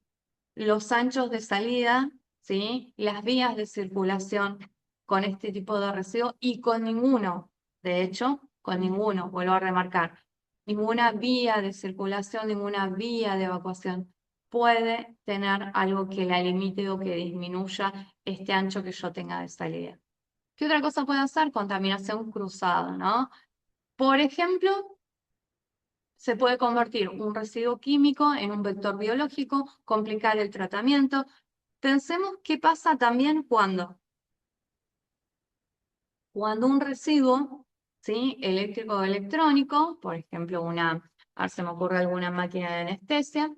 A: los anchos de salida, ¿sí? Las vías de circulación con este tipo de residuos, y con ninguno, de hecho, con ninguno, vuelvo a remarcar, ninguna vía de circulación, ninguna vía de evacuación puede tener algo que la limite o que disminuya este ancho que yo tenga de salida. ¿Qué otra cosa puede hacer? Contaminación cruzada, ¿no? Por ejemplo, se puede convertir un residuo químico en un vector biológico, complicar el tratamiento. Pensemos qué pasa también cuando un residuo, ¿sí? Eléctrico o electrónico, por ejemplo, ahora se me ocurre alguna máquina de anestesia,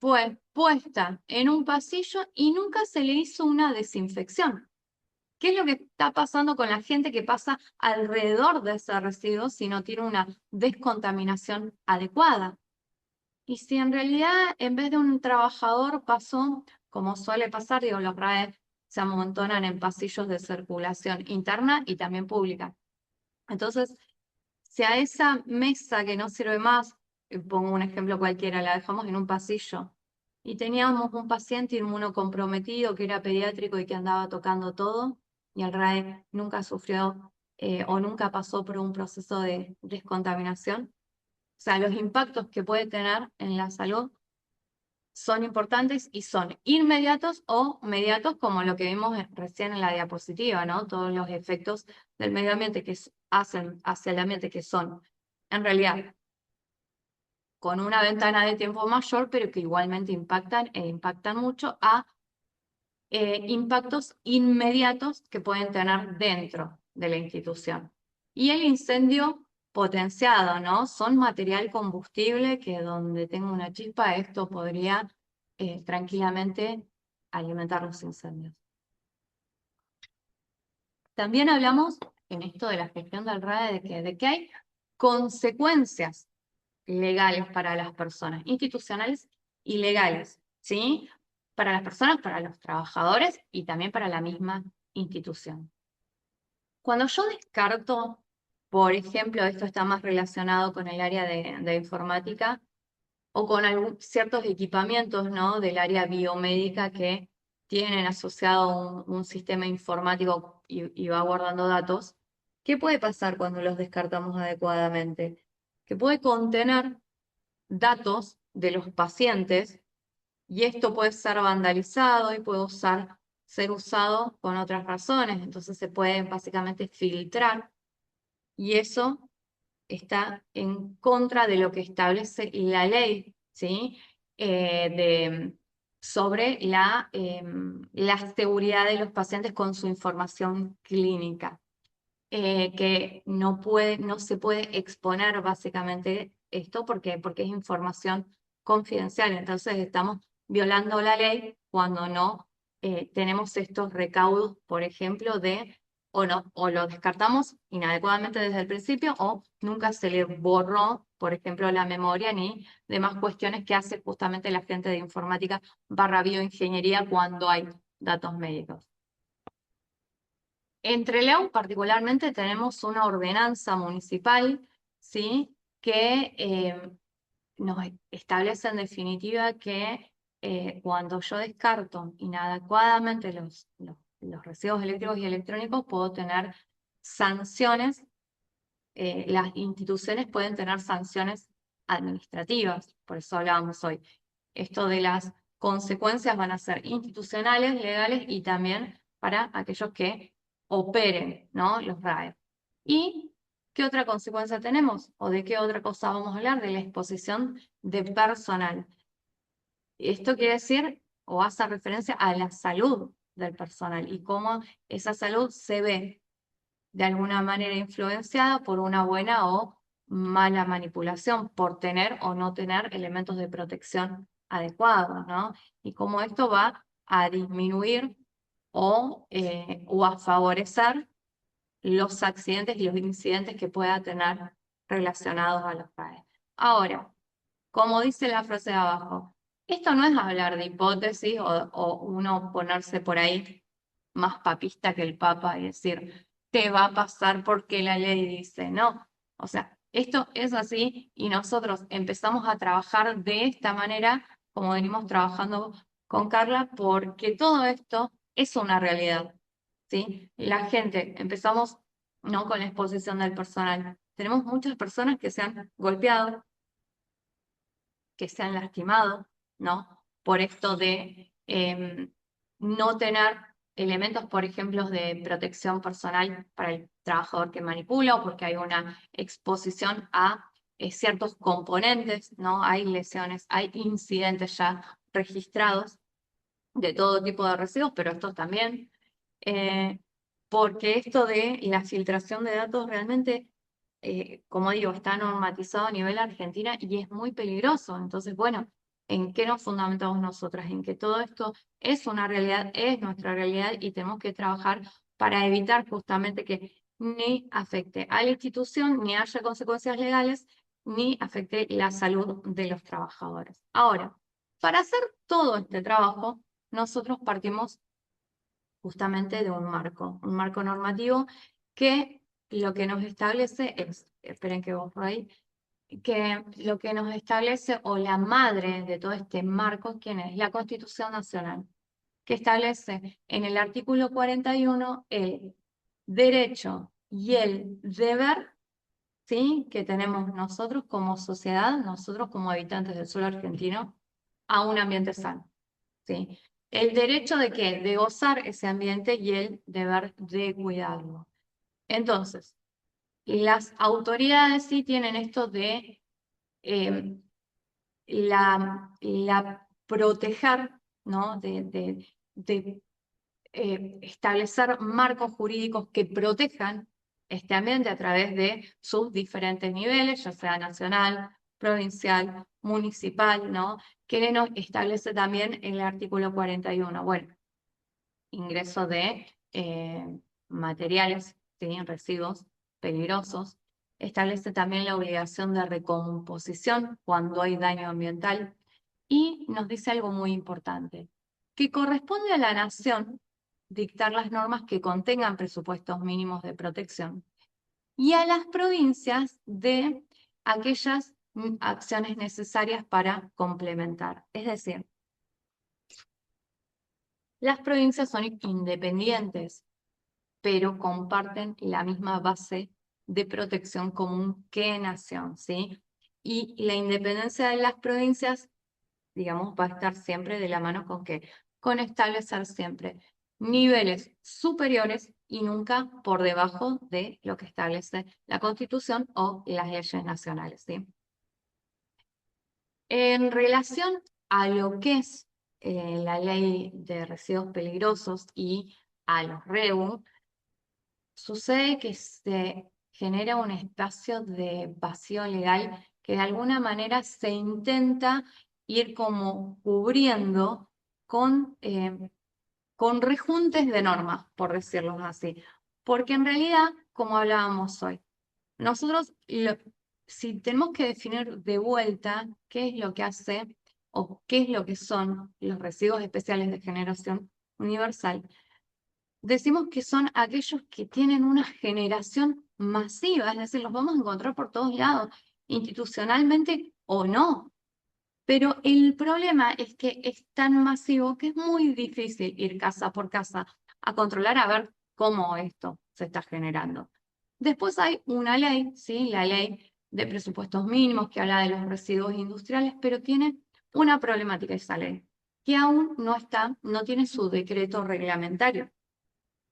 A: fue puesta en un pasillo y nunca se le hizo una desinfección. ¿Qué es lo que está pasando con la gente que pasa alrededor de ese residuo si no tiene una descontaminación adecuada? Y si en realidad, en vez de un trabajador, pasó, como suele pasar, digo, los RAE se amontonan en pasillos de circulación interna y también pública. Entonces, si a esa mesa que no sirve más, pongo un ejemplo cualquiera, la dejamos en un pasillo, y teníamos un paciente inmunocomprometido que era pediátrico y que andaba tocando todo, y el RAE nunca sufrió o nunca pasó por un proceso de descontaminación, o sea, los impactos que puede tener en la salud son importantes y son inmediatos o mediatos, como lo que vimos recién en la diapositiva, ¿no? Todos los efectos del medio ambiente que hacen hacia el ambiente, que son, en realidad, con una ventana de tiempo mayor, pero que igualmente impactan mucho a impactos inmediatos que pueden tener dentro de la institución. Y el incendio potenciado, ¿no? Son material combustible que, donde tengo una chispa, esto podría tranquilamente alimentar los incendios. También hablamos en esto de la gestión del RAE de que hay consecuencias legales para las personas, institucionales y legales, ¿sí? Para las personas, para los trabajadores y también para la misma institución. Cuando yo descarto, por ejemplo, esto está más relacionado con el área de informática o con ciertos equipamientos, ¿no? Del área biomédica que tienen asociado un sistema informático y va guardando datos. ¿Qué puede pasar cuando los descartamos adecuadamente? Que puede contener datos de los pacientes Y esto puede ser vandalizado y puede ser usado con otras razones. Entonces se puede básicamente filtrar. Y eso está en contra de lo que establece la ley, ¿sí? Sobre la seguridad de los pacientes con su información clínica, que no se puede exponer básicamente esto porque es información confidencial. Entonces estamos violando la ley cuando no tenemos estos recaudos, por ejemplo, o lo descartamos inadecuadamente desde el principio o nunca se le borró, por ejemplo, la memoria ni demás cuestiones que hace justamente la gente de informática / bioingeniería cuando hay datos médicos. Entre León particularmente tenemos una ordenanza municipal, ¿sí? Que nos establece en definitiva que cuando yo descarto inadecuadamente los residuos eléctricos y electrónicos, puedo tener sanciones, las instituciones pueden tener sanciones administrativas, por eso hablábamos hoy. Esto de las consecuencias van a ser institucionales, legales y también para aquellos que operen, ¿no? Los RAE. ¿Y qué otra consecuencia tenemos? ¿O de qué otra cosa vamos a hablar? De la exposición de personal. Esto quiere decir, o hace referencia a la salud del personal y cómo esa salud se ve de alguna manera influenciada por una buena o mala manipulación, por tener o no tener elementos de protección adecuados, ¿no? Y cómo esto va a disminuir o a favorecer los accidentes y los incidentes que pueda tener relacionados a los RAE. Ahora, como dice la frase de abajo, esto no es hablar de hipótesis o uno ponerse por ahí más papista que el Papa y decir, te va a pasar porque la ley dice, no. O sea, esto es así y nosotros empezamos a trabajar de esta manera, como venimos trabajando con Carla, porque todo esto es una realidad, ¿sí? La gente, empezamos, ¿no? Con la exposición del personal. Tenemos muchas personas que se han golpeado, que se han lastimado, ¿no? Por esto de no tener elementos, por ejemplo, de protección personal para el trabajador que manipula o porque hay una exposición a ciertos componentes, ¿no? Hay lesiones, hay incidentes ya registrados de todo tipo de residuos, pero estos también, porque esto de la filtración de datos realmente, como digo, está normatizado a nivel Argentina y es muy peligroso. Entonces, bueno, ¿en qué nos fundamentamos nosotras? En que todo esto es una realidad, es nuestra realidad y tenemos que trabajar para evitar justamente que ni afecte a la institución, ni haya consecuencias legales, ni afecte la salud de los trabajadores. Ahora, para hacer todo este trabajo, nosotros partimos justamente de un marco normativo que lo que nos establece es, esperen que vos por ahí, que lo que nos establece o la madre de todo este marco, ¿quién es? La Constitución Nacional, que establece en el artículo 41 el derecho y el deber, ¿sí? Que tenemos nosotros como sociedad, nosotros como habitantes del suelo argentino, a un ambiente sano. ¿Sí? El derecho de qué? De gozar ese ambiente y el deber de cuidarlo. Entonces, las autoridades sí tienen esto de la proteger, ¿no? De establecer marcos jurídicos que protejan este ambiente a través de sus diferentes niveles, ya sea nacional, provincial, municipal, ¿no? Que nos establece también el artículo 41. Bueno, ingreso de materiales, ¿sí? Residuos peligrosos. Establece también la obligación de recomposición cuando hay daño ambiental. Y nos dice algo muy importante, que corresponde a la nación dictar las normas que contengan presupuestos mínimos de protección y a las provincias de aquellas acciones necesarias para complementar. Es decir, las provincias son independientes, pero comparten la misma base de protección común que nación, ¿sí? Y la independencia de las provincias digamos, va a estar siempre de la mano con qué, con establecer siempre niveles superiores y nunca por debajo de lo que establece la Constitución o las leyes nacionales, ¿sí? En relación a lo que es la ley de residuos peligrosos y a los REU, sucede que se genera un espacio de vacío legal que de alguna manera se intenta ir como cubriendo con rejuntes de normas, por decirlo así. Porque en realidad, como hablábamos hoy, nosotros, si tenemos que definir de vuelta qué es lo que hace o qué es lo que son los residuos especiales de generación universal, decimos que son aquellos que tienen una generación masiva, es decir, los vamos a encontrar por todos lados, institucionalmente o no. Pero el problema es que es tan masivo que es muy difícil ir casa por casa a controlar a ver cómo esto se está generando. Después hay una ley, ¿sí? La ley de presupuestos mínimos que habla de los residuos industriales, pero tiene una problemática esa ley, que aún no tiene su decreto reglamentario.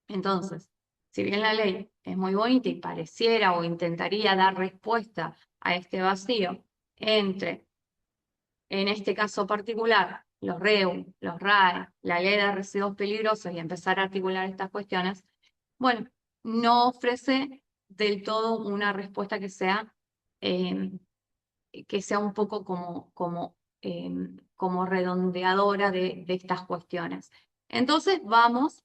A: Entonces, si bien la ley es muy bonita y pareciera o intentaría dar respuesta a este vacío entre, en este caso particular, los REU, los RAE, la ley de residuos peligrosos y empezar a articular estas cuestiones, bueno, no ofrece del todo una respuesta eh, que sea un poco como redondeadora de estas cuestiones. Entonces vamos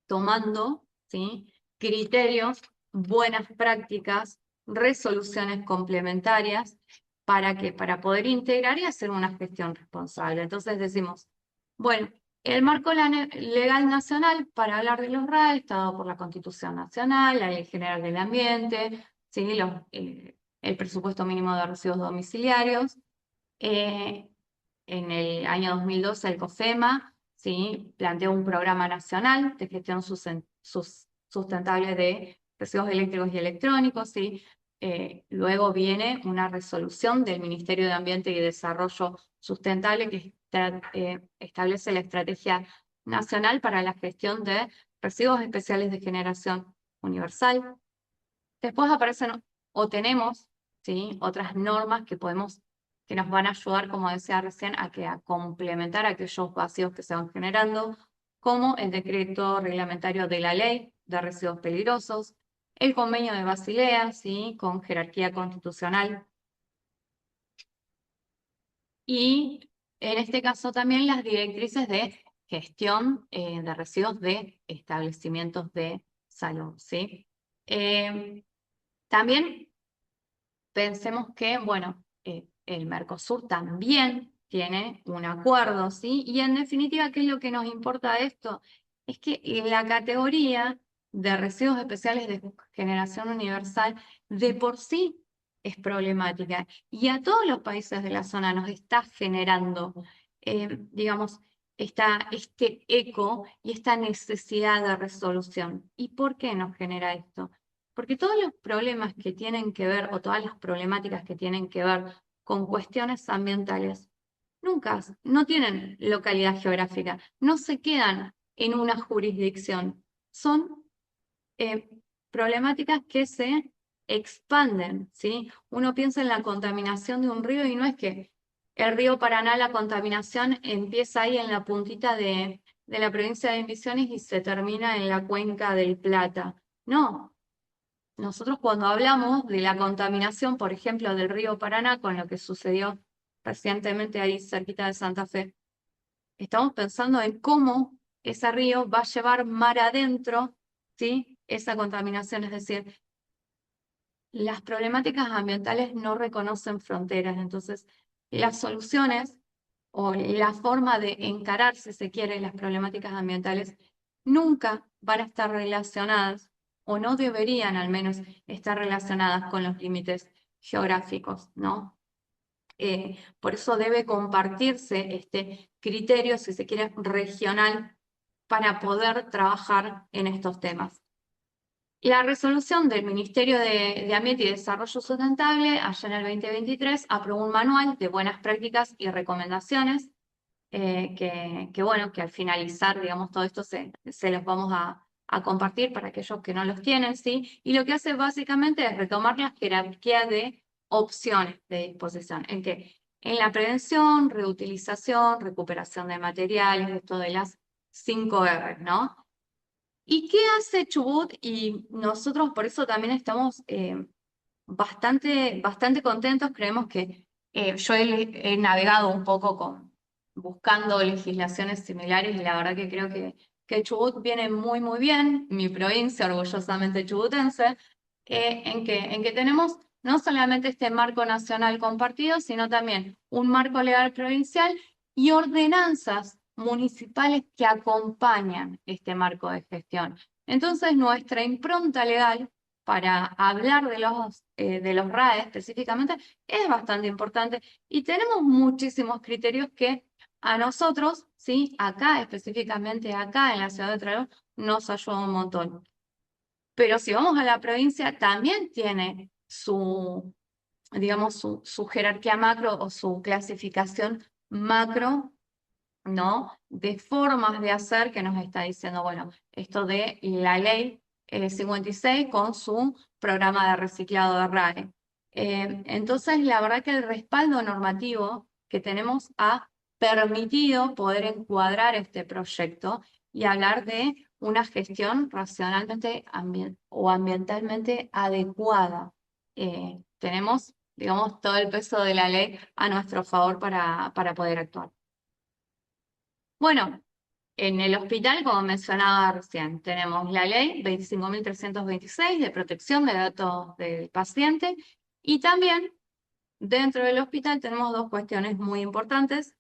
A: tomando, ¿sí?, criterios, buenas prácticas, resoluciones complementarias, ¿para qué? Para poder integrar y hacer una gestión responsable. Entonces decimos, bueno, el marco legal nacional para hablar de los RAE está dado por la Constitución Nacional, la Ley General del Ambiente, ¿sí?, el presupuesto mínimo de residuos domiciliarios. En el año 2012 el COFEMA, ¿sí?, planteó un programa nacional de gestión sustentable de residuos eléctricos y electrónicos, ¿sí? Luego viene una resolución del Ministerio de Ambiente y Desarrollo Sustentable que establece la Estrategia Nacional para la Gestión de Residuos Especiales de Generación Universal. Después aparecen o tenemos, ¿sí?, otras normas que nos van a ayudar, como decía recién, a complementar aquellos vacíos que se van generando, como el decreto reglamentario de la ley de residuos peligrosos, el convenio de Basilea, ¿sí?, con jerarquía constitucional, y en este caso también las directrices de gestión de residuos de establecimientos de salud, ¿sí? También pensemos que, bueno, el Mercosur también tiene un acuerdo, ¿sí? Y en definitiva, ¿qué es lo que nos importa de esto? Es que la categoría de residuos especiales de generación universal de por sí es problemática y a todos los países de la zona nos está generando, digamos, este eco y esta necesidad de resolución. ¿Y por qué nos genera esto? Porque todos los problemas que tienen que ver, o todas las problemáticas que tienen que ver con cuestiones ambientales, no tienen localidad geográfica, no se quedan en una jurisdicción. Son problemáticas que se expanden, ¿sí? Uno piensa en la contaminación de un río y no es que el río Paraná, la contaminación empieza ahí en la puntita de la provincia de Misiones y se termina en la cuenca del Plata. No. Nosotros cuando hablamos de la contaminación, por ejemplo, del río Paraná, con lo que sucedió recientemente ahí cerquita de Santa Fe, estamos pensando en cómo ese río va a llevar mar adentro, ¿sí?, esa contaminación. Es decir, las problemáticas ambientales no reconocen fronteras, entonces las soluciones o la forma de encarar, si se quiere, las problemáticas ambientales nunca van a estar relacionadas, o no deberían al menos estar relacionadas con los límites geográficos, ¿no? Por eso debe compartirse este criterio, si se quiere, regional para poder trabajar en estos temas. La resolución del Ministerio de Ambiente y Desarrollo Sustentable, allá en el 2023, aprobó un manual de buenas prácticas y recomendaciones bueno, que al finalizar, digamos, todo esto se los vamos a compartir para aquellos que no los tienen, ¿sí? Y lo que hace básicamente es retomar la jerarquía de opciones de disposición, en que en la prevención, reutilización, recuperación de materiales, esto de las 5 R, ¿no? ¿Y qué hace Chubut? Y nosotros por eso también estamos bastante contentos. Creemos que yo he navegado un poco buscando legislaciones similares y la verdad que creo que Chubut viene muy bien, mi provincia orgullosamente chubutense, en que tenemos no solamente este marco nacional compartido, sino también un marco legal provincial y ordenanzas municipales que acompañan este marco de gestión. Entonces, nuestra impronta legal para hablar de los RAE específicamente es bastante importante y tenemos muchísimos criterios que a nosotros, ¿sí? Acá, específicamente acá en la ciudad de Trelew, nos ayuda un montón. Pero si vamos a la provincia, también tiene digamos, su jerarquía macro o su clasificación macro, ¿no? De formas de hacer que nos está diciendo, bueno, esto de la ley 56 con su programa de reciclado de RAE. Entonces, la verdad que el respaldo normativo que tenemos ha permitido poder encuadrar este proyecto y hablar de una gestión racionalmente o ambientalmente adecuada. Tenemos, digamos, todo el peso de la ley a nuestro favor para poder actuar. Bueno, en el hospital, como mencionaba recién, tenemos la ley 25.326 de protección de datos del paciente y también dentro del hospital tenemos dos cuestiones muy importantes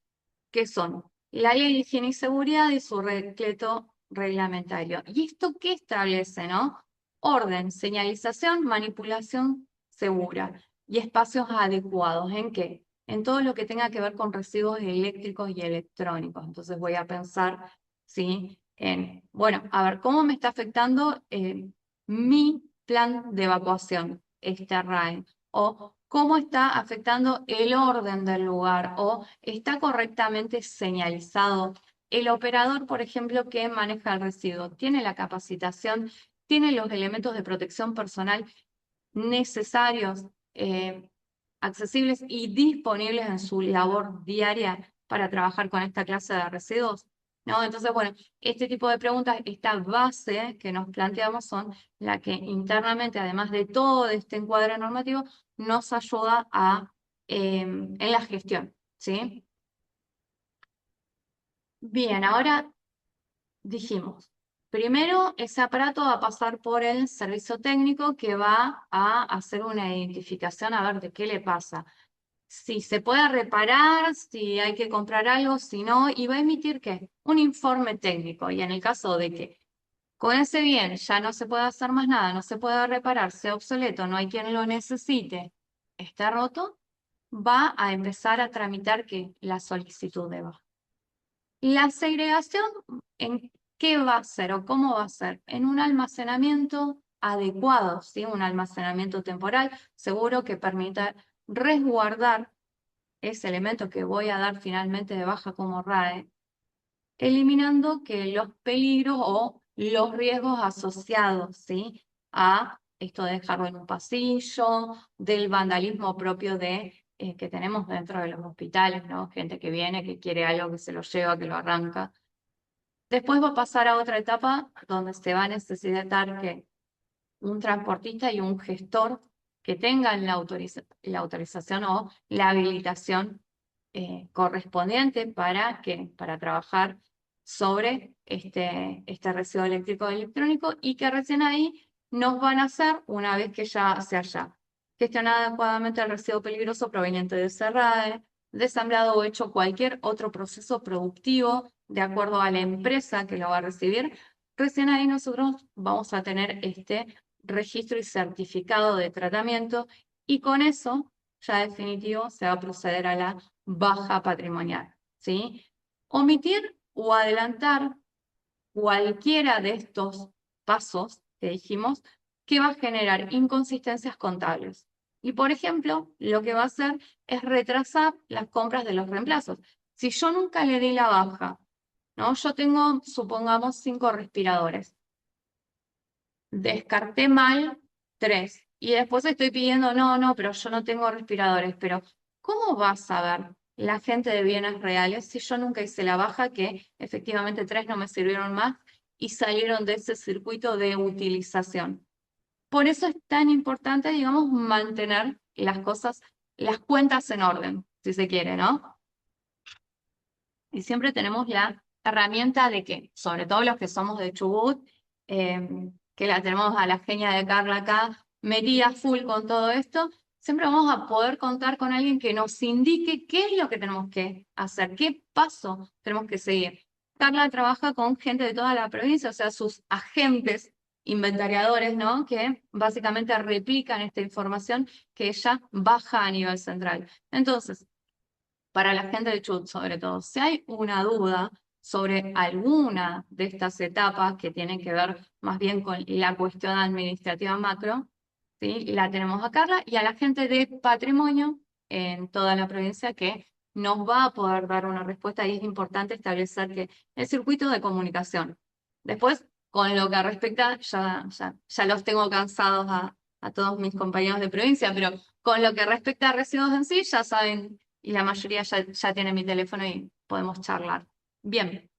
A: que son la ley de higiene y seguridad y su decreto reglamentario. ¿Y esto qué establece, no? Orden, señalización, manipulación segura y espacios adecuados. ¿En qué? En todo lo que tenga que ver con residuos eléctricos y electrónicos. Entonces voy a pensar, ¿sí? Bueno, a ver, ¿cómo me está afectando mi plan de evacuación, este RAE? O cómo está afectando el orden del lugar o está correctamente señalizado. El operador, por ejemplo, que maneja el residuo, tiene la capacitación, tiene los elementos de protección personal necesarios, accesibles y disponibles en su labor diaria para trabajar con esta clase de residuos, ¿no? Entonces, bueno, este tipo de preguntas, esta base que nos planteamos son la que internamente, además de todo este encuadre normativo, nos ayuda en la gestión, ¿sí? Bien, ahora dijimos, primero ese aparato va a pasar por el servicio técnico que va a hacer una identificación a ver de qué le pasa. Si se puede reparar, si hay que comprar algo, si no, y va a emitir ¿qué? Un informe técnico. Y en el caso de que con ese bien ya no se puede hacer más nada, no se puede reparar, sea obsoleto, no hay quien lo necesite, está roto, va a empezar a tramitar ¿qué? La solicitud de baja. La segregación, ¿en qué va a ser o cómo va a ser? En un almacenamiento adecuado, ¿sí? Un almacenamiento temporal, seguro que permita resguardar ese elemento que voy a dar finalmente de baja como RAE, eliminando que los peligros o los riesgos asociados, ¿sí? A esto de dejarlo en un pasillo, del vandalismo propio que tenemos dentro de los hospitales, ¿no? Gente que viene, que quiere algo, que se lo lleva, que lo arranca. Después va a pasar a otra etapa donde se va a necesitar que un transportista y un gestor que tengan la autorización o la habilitación correspondiente para trabajar sobre este residuo eléctrico electrónico y que recién ahí nos van a hacer, una vez que ya se haya gestionado adecuadamente el residuo peligroso proveniente de ese RAE, desamblado o hecho cualquier otro proceso productivo de acuerdo a la empresa que lo va a recibir, recién ahí nosotros vamos a tener este registro y certificado de tratamiento y con eso ya definitivo se va a proceder a la baja patrimonial, ¿sí? Omitir o adelantar cualquiera de estos pasos que dijimos que va a generar inconsistencias contables. Y, por ejemplo, lo que va a hacer es retrasar las compras de los reemplazos. Si yo nunca le di la baja, ¿no? Yo tengo, supongamos, 5 respiradores. Descarté mal 3. Y después estoy pidiendo, no, pero yo no tengo respiradores. Pero, ¿cómo va a saber la gente de bienes reales si yo nunca hice la baja que efectivamente 3 no me sirvieron más y salieron de ese circuito de utilización? Por eso es tan importante, digamos, mantener las cosas, las cuentas en orden, si se quiere, ¿no? Y siempre tenemos la herramienta de que, sobre todo los que somos de Chubut, que la tenemos a la genia de Carla acá, metida full con todo esto, siempre vamos a poder contar con alguien que nos indique qué es lo que tenemos que hacer, qué paso tenemos que seguir. Carla trabaja con gente de toda la provincia, o sea, sus agentes inventariadores, ¿no? Que básicamente replican esta información que ella baja a nivel central. Entonces, para la gente de Chubut sobre todo, si hay una duda sobre alguna de estas etapas que tienen que ver más bien con la cuestión administrativa macro, ¿sí? La tenemos a Carla y a la gente de patrimonio en toda la provincia que nos va a poder dar una respuesta y es importante establecer que el circuito de comunicación. Después, con lo que respecta, ya los tengo cansados a todos mis compañeros de provincia, pero con lo que respecta a residuos en sí, ya saben y la mayoría ya tiene mi teléfono y podemos charlar. Bien,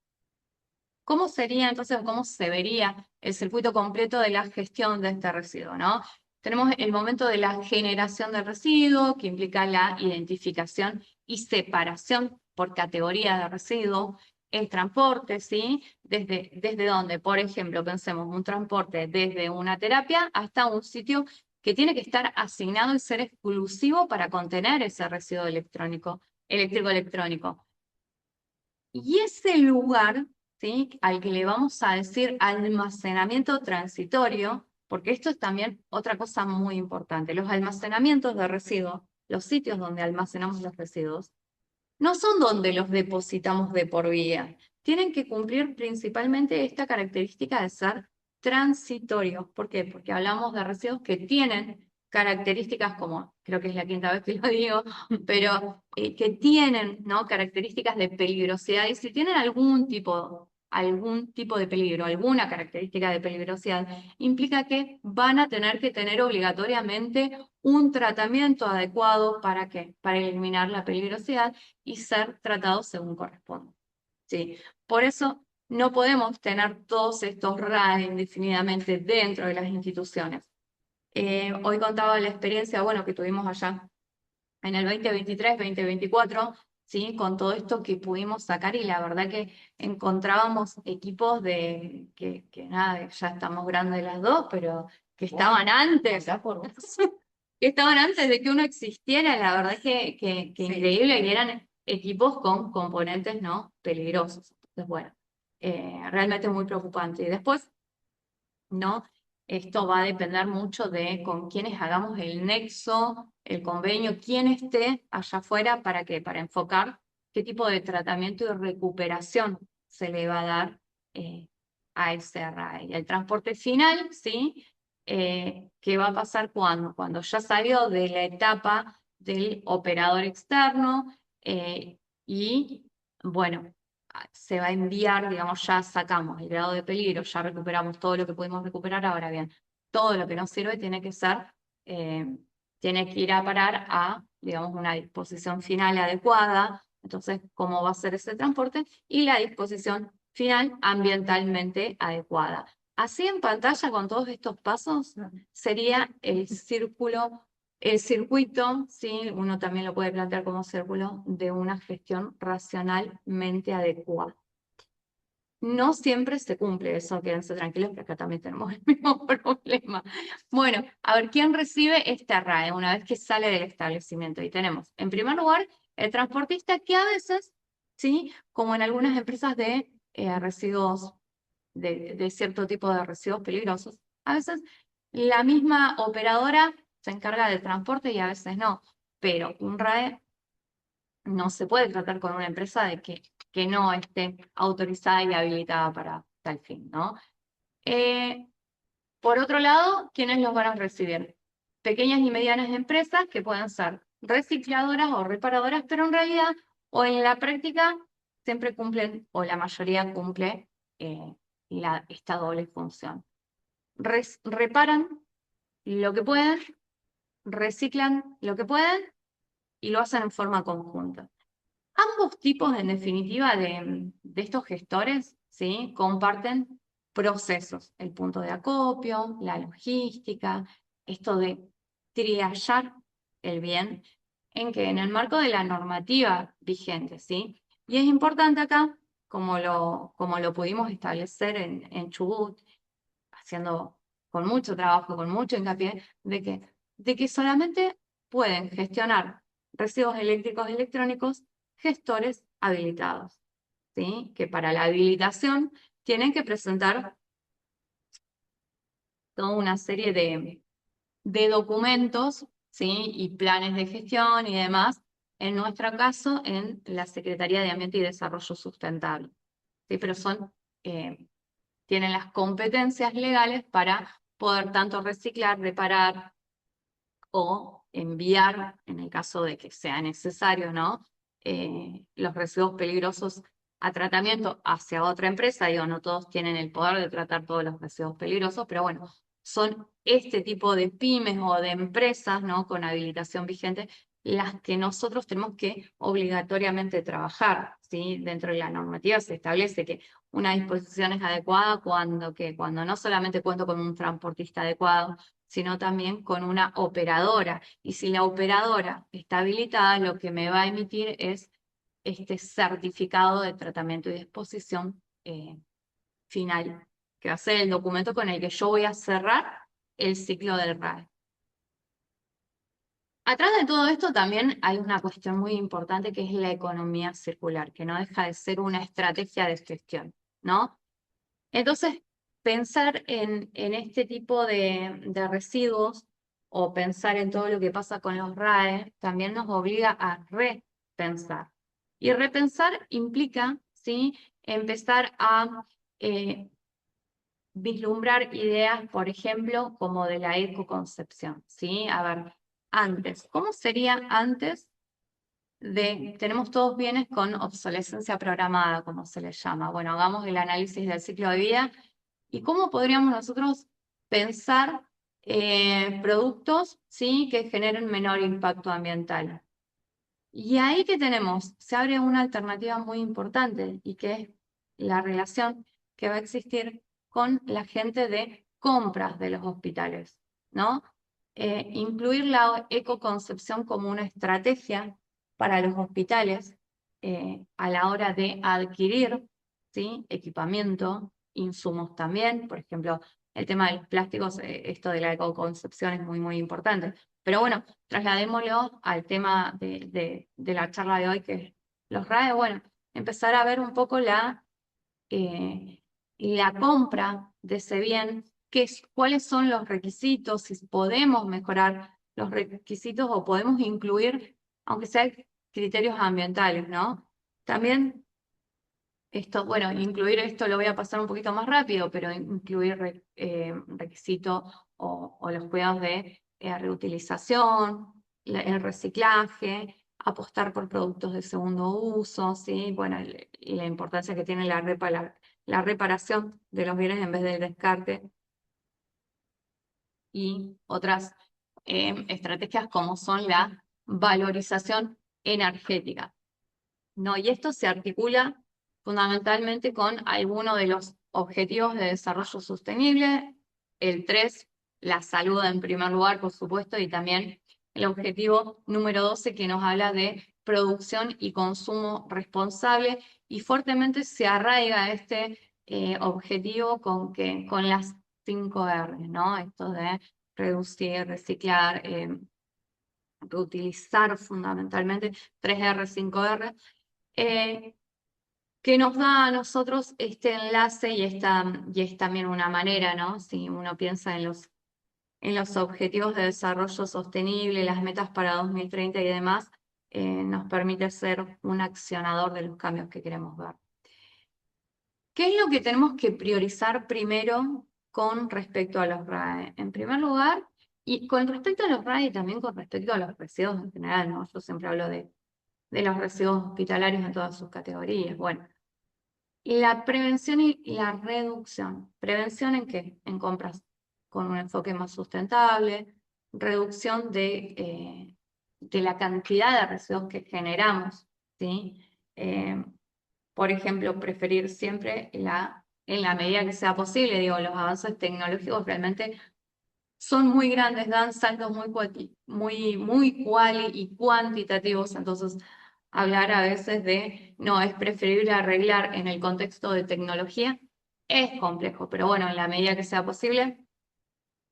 A: ¿cómo sería entonces, cómo se vería el circuito completo de la gestión de este residuo, ¿no? Tenemos el momento de la generación del residuo, que implica la identificación y separación por categoría de residuo, el transporte, ¿sí? ¿Desde dónde? Por ejemplo, pensemos un transporte desde una terapia hasta un sitio que tiene que estar asignado y ser exclusivo para contener ese residuo eléctrico-electrónico. Y ese lugar, ¿sí? Al que le vamos a decir almacenamiento transitorio, porque esto es también otra cosa muy importante. Los almacenamientos de residuos, los sitios donde almacenamos los residuos, no son donde los depositamos de por vida. Tienen que cumplir principalmente esta característica de ser transitorios. ¿Por qué? Porque hablamos de residuos que tienen características como, creo que es la 5ª vez que lo digo, pero que tienen, ¿no? Características de peligrosidad. Y si tienen algún tipo de peligro, alguna característica de peligrosidad, implica que van a tener que tener obligatoriamente un tratamiento adecuado ¿para qué? Para eliminar la peligrosidad y ser tratados según corresponde. ¿Sí? Por eso no podemos tener todos estos RAE indefinidamente dentro de las instituciones. Hoy contaba la experiencia, bueno, que tuvimos allá en el 2023, 2024, ¿sí? Con todo esto que pudimos sacar y la verdad que encontrábamos equipos que nada, ya estamos grandes las dos, pero que estaban antes, que estaban antes de que uno existiera, la verdad que increíble, y eran equipos con componentes no peligrosos. Entonces, bueno, realmente muy preocupante. Y después, ¿no? Esto va a depender mucho de con quiénes hagamos el nexo, el convenio, quién esté allá afuera para qué, para enfocar qué tipo de tratamiento y recuperación se le va a dar a ese RAE. Y el transporte final, ¿sí? ¿Qué va a pasar cuando? Cuando ya salió de la etapa del operador externo y, bueno, se va a enviar, digamos, ya sacamos el grado de peligro, ya recuperamos todo lo que pudimos recuperar, ahora bien, todo lo que nos sirve tiene que ir a parar a, digamos, una disposición final adecuada, entonces, cómo va a ser ese transporte, y la disposición final ambientalmente adecuada. Así en pantalla, con todos estos pasos, sería el circuito, sí, uno también lo puede plantear como círculo de una gestión racionalmente adecuada. No siempre se cumple eso, quédense tranquilos que acá también tenemos el mismo problema. Bueno, a ver, ¿quién recibe esta RAE una vez que sale del establecimiento? Y tenemos, en primer lugar, el transportista que a veces, ¿sí? Como en algunas empresas de residuos, de cierto tipo de residuos peligrosos, a veces la misma operadora se encarga del transporte y a veces no, pero un RAE no se puede tratar con una empresa de que no esté autorizada y habilitada para tal fin, ¿no? Por otro lado, ¿quiénes los van a recibir? Pequeñas y medianas empresas que pueden ser recicladoras o reparadoras, pero en realidad o en la práctica siempre cumplen, o la mayoría cumple esta doble función. Reparan lo que pueden, reciclan lo que pueden y lo hacen en forma conjunta. Ambos tipos, en definitiva, de estos gestores, ¿sí? Comparten procesos, el punto de acopio, la logística, esto de triallar el bien, en el marco de la normativa vigente, ¿sí? Y es importante acá, como lo pudimos establecer en Chubut, haciendo con mucho trabajo, con mucho hincapié, de que solamente pueden gestionar residuos eléctricos y electrónicos gestores habilitados, ¿sí? Que para la habilitación tienen que presentar toda una serie de documentos, ¿sí? Y planes de gestión y demás, en nuestro caso, en la Secretaría de Ambiente y Desarrollo Sustentable, ¿sí? Pero tienen las competencias legales para poder tanto reciclar, reparar o enviar, en el caso de que sea necesario, ¿no? Los residuos peligrosos a tratamiento hacia otra empresa. Digo, no todos tienen el poder de tratar todos los residuos peligrosos, pero bueno, son este tipo de pymes o de empresas, ¿no? Con habilitación vigente, las que nosotros tenemos que obligatoriamente trabajar, ¿sí? Dentro de la normativa se establece que una disposición es adecuada cuando no solamente cuento con un transportista adecuado, sino también con una operadora. Y si la operadora está habilitada, lo que me va a emitir es este certificado de tratamiento y disposición final, que va a ser el documento con el que yo voy a cerrar el ciclo del RAE. Atrás de todo esto también hay una cuestión muy importante que es la economía circular, que no deja de ser una estrategia de gestión, ¿no? Entonces, pensar en este tipo de residuos o pensar en todo lo que pasa con los RAE también nos obliga a repensar. Y repensar implica, ¿sí? Empezar a vislumbrar ideas, por ejemplo, como de la ecoconcepción, ¿sí? A ver, antes, ¿cómo sería antes tenemos todos bienes con obsolescencia programada, como se les llama? Bueno, hagamos el análisis del ciclo de vida y cómo podríamos nosotros pensar productos, ¿sí? Que generen menor impacto ambiental. Y ahí que tenemos, se abre una alternativa muy importante y que es la relación que va a existir con la gente de compras de los hospitales, ¿no? Incluir la ecoconcepción como una estrategia para los hospitales a la hora de adquirir, ¿sí? Equipamiento, insumos también, por ejemplo, el tema de los plásticos, esto de la ecoconcepción es muy, muy importante. Pero bueno, trasladémoslo al tema de la charla de hoy, que es los RAE. Bueno, empezar a ver un poco la compra de ese bien, cuáles son los requisitos, si podemos mejorar los requisitos o podemos incluir, aunque sea criterios ambientales, ¿no? También esto, bueno, incluir esto lo voy a pasar un poquito más rápido, pero incluir requisitos o los cuidados de reutilización, el reciclaje, apostar por productos de segundo uso, ¿sí? Bueno, y la importancia que tiene la reparación de los bienes en vez del descarte. Y otras estrategias como son la valorización energética, ¿no? Y esto se articula fundamentalmente con alguno de los objetivos de desarrollo sostenible, el 3, la salud en primer lugar, por supuesto, y también el objetivo número 12 que nos habla de producción y consumo responsable, y fuertemente se arraiga este objetivo con las 5 R, ¿no? Esto de reducir, reciclar, reutilizar fundamentalmente, 3R, 5R, que nos da a nosotros este enlace y es también una manera, ¿no? Si uno piensa en los objetivos de desarrollo sostenible, las metas para 2030 y demás, nos permite ser un accionador de los cambios que queremos ver. ¿Qué es lo que tenemos que priorizar primero con respecto a los RAE. En primer lugar, y con respecto a los RAE y también con respecto a los residuos en general, ¿no? Yo siempre hablo de los residuos hospitalarios en todas sus categorías. Bueno, la prevención y la reducción. ¿Prevención en qué? En compras con un enfoque más sustentable, reducción de la cantidad de residuos que generamos, ¿sí? Por ejemplo, preferir siempre en la medida que sea posible, digo, los avances tecnológicos realmente son muy grandes, dan saltos muy cuali y cuantitativos, entonces hablar a veces de, no, es preferible arreglar en el contexto de tecnología, es complejo, pero bueno, en la medida que sea posible,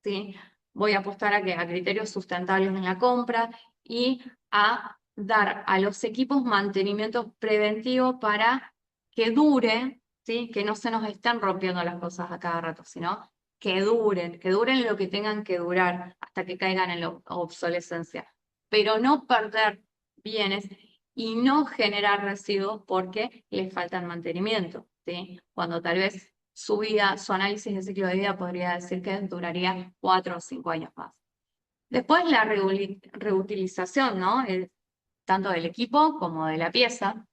A: ¿sí? Voy a apostar a criterios sustentables en la compra y a dar a los equipos mantenimiento preventivo para que dure, ¿sí? Que no se nos estén rompiendo las cosas a cada rato, sino que duren lo que tengan que durar hasta que caigan en la obsolescencia, pero no perder bienes y no generar residuos porque les faltan mantenimiento, ¿sí? Cuando tal vez su vida, su análisis de ciclo de vida podría decir que duraría 4 o 5 años más. Después la reutilización, ¿no? Tanto del equipo como de la pieza.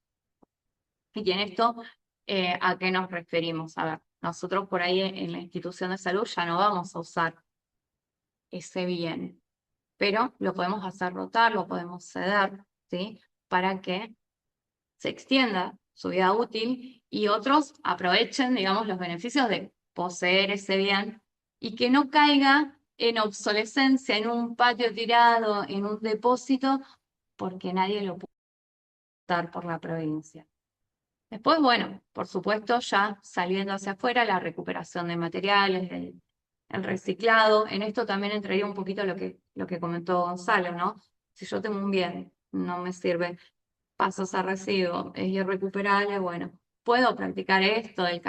A: Y en esto, ¿a qué nos referimos? A ver, nosotros por ahí en la institución de salud ya no vamos a usar ese bien, pero lo podemos hacer rotar, lo podemos ceder, ¿sí? Para que se extienda su vida útil y otros aprovechen, digamos, los beneficios de poseer ese bien y que no caiga en obsolescencia, en un patio tirado, en un depósito, porque nadie lo puede dar por la provincia. Después, bueno, por supuesto, ya saliendo hacia afuera, la recuperación de materiales, el reciclado. En esto también entraría un poquito lo que comentó Gonzalo, ¿no? Si yo tengo un bien, no me sirve, pasos a residuo, es irrecuperable, bueno, puedo practicar esto del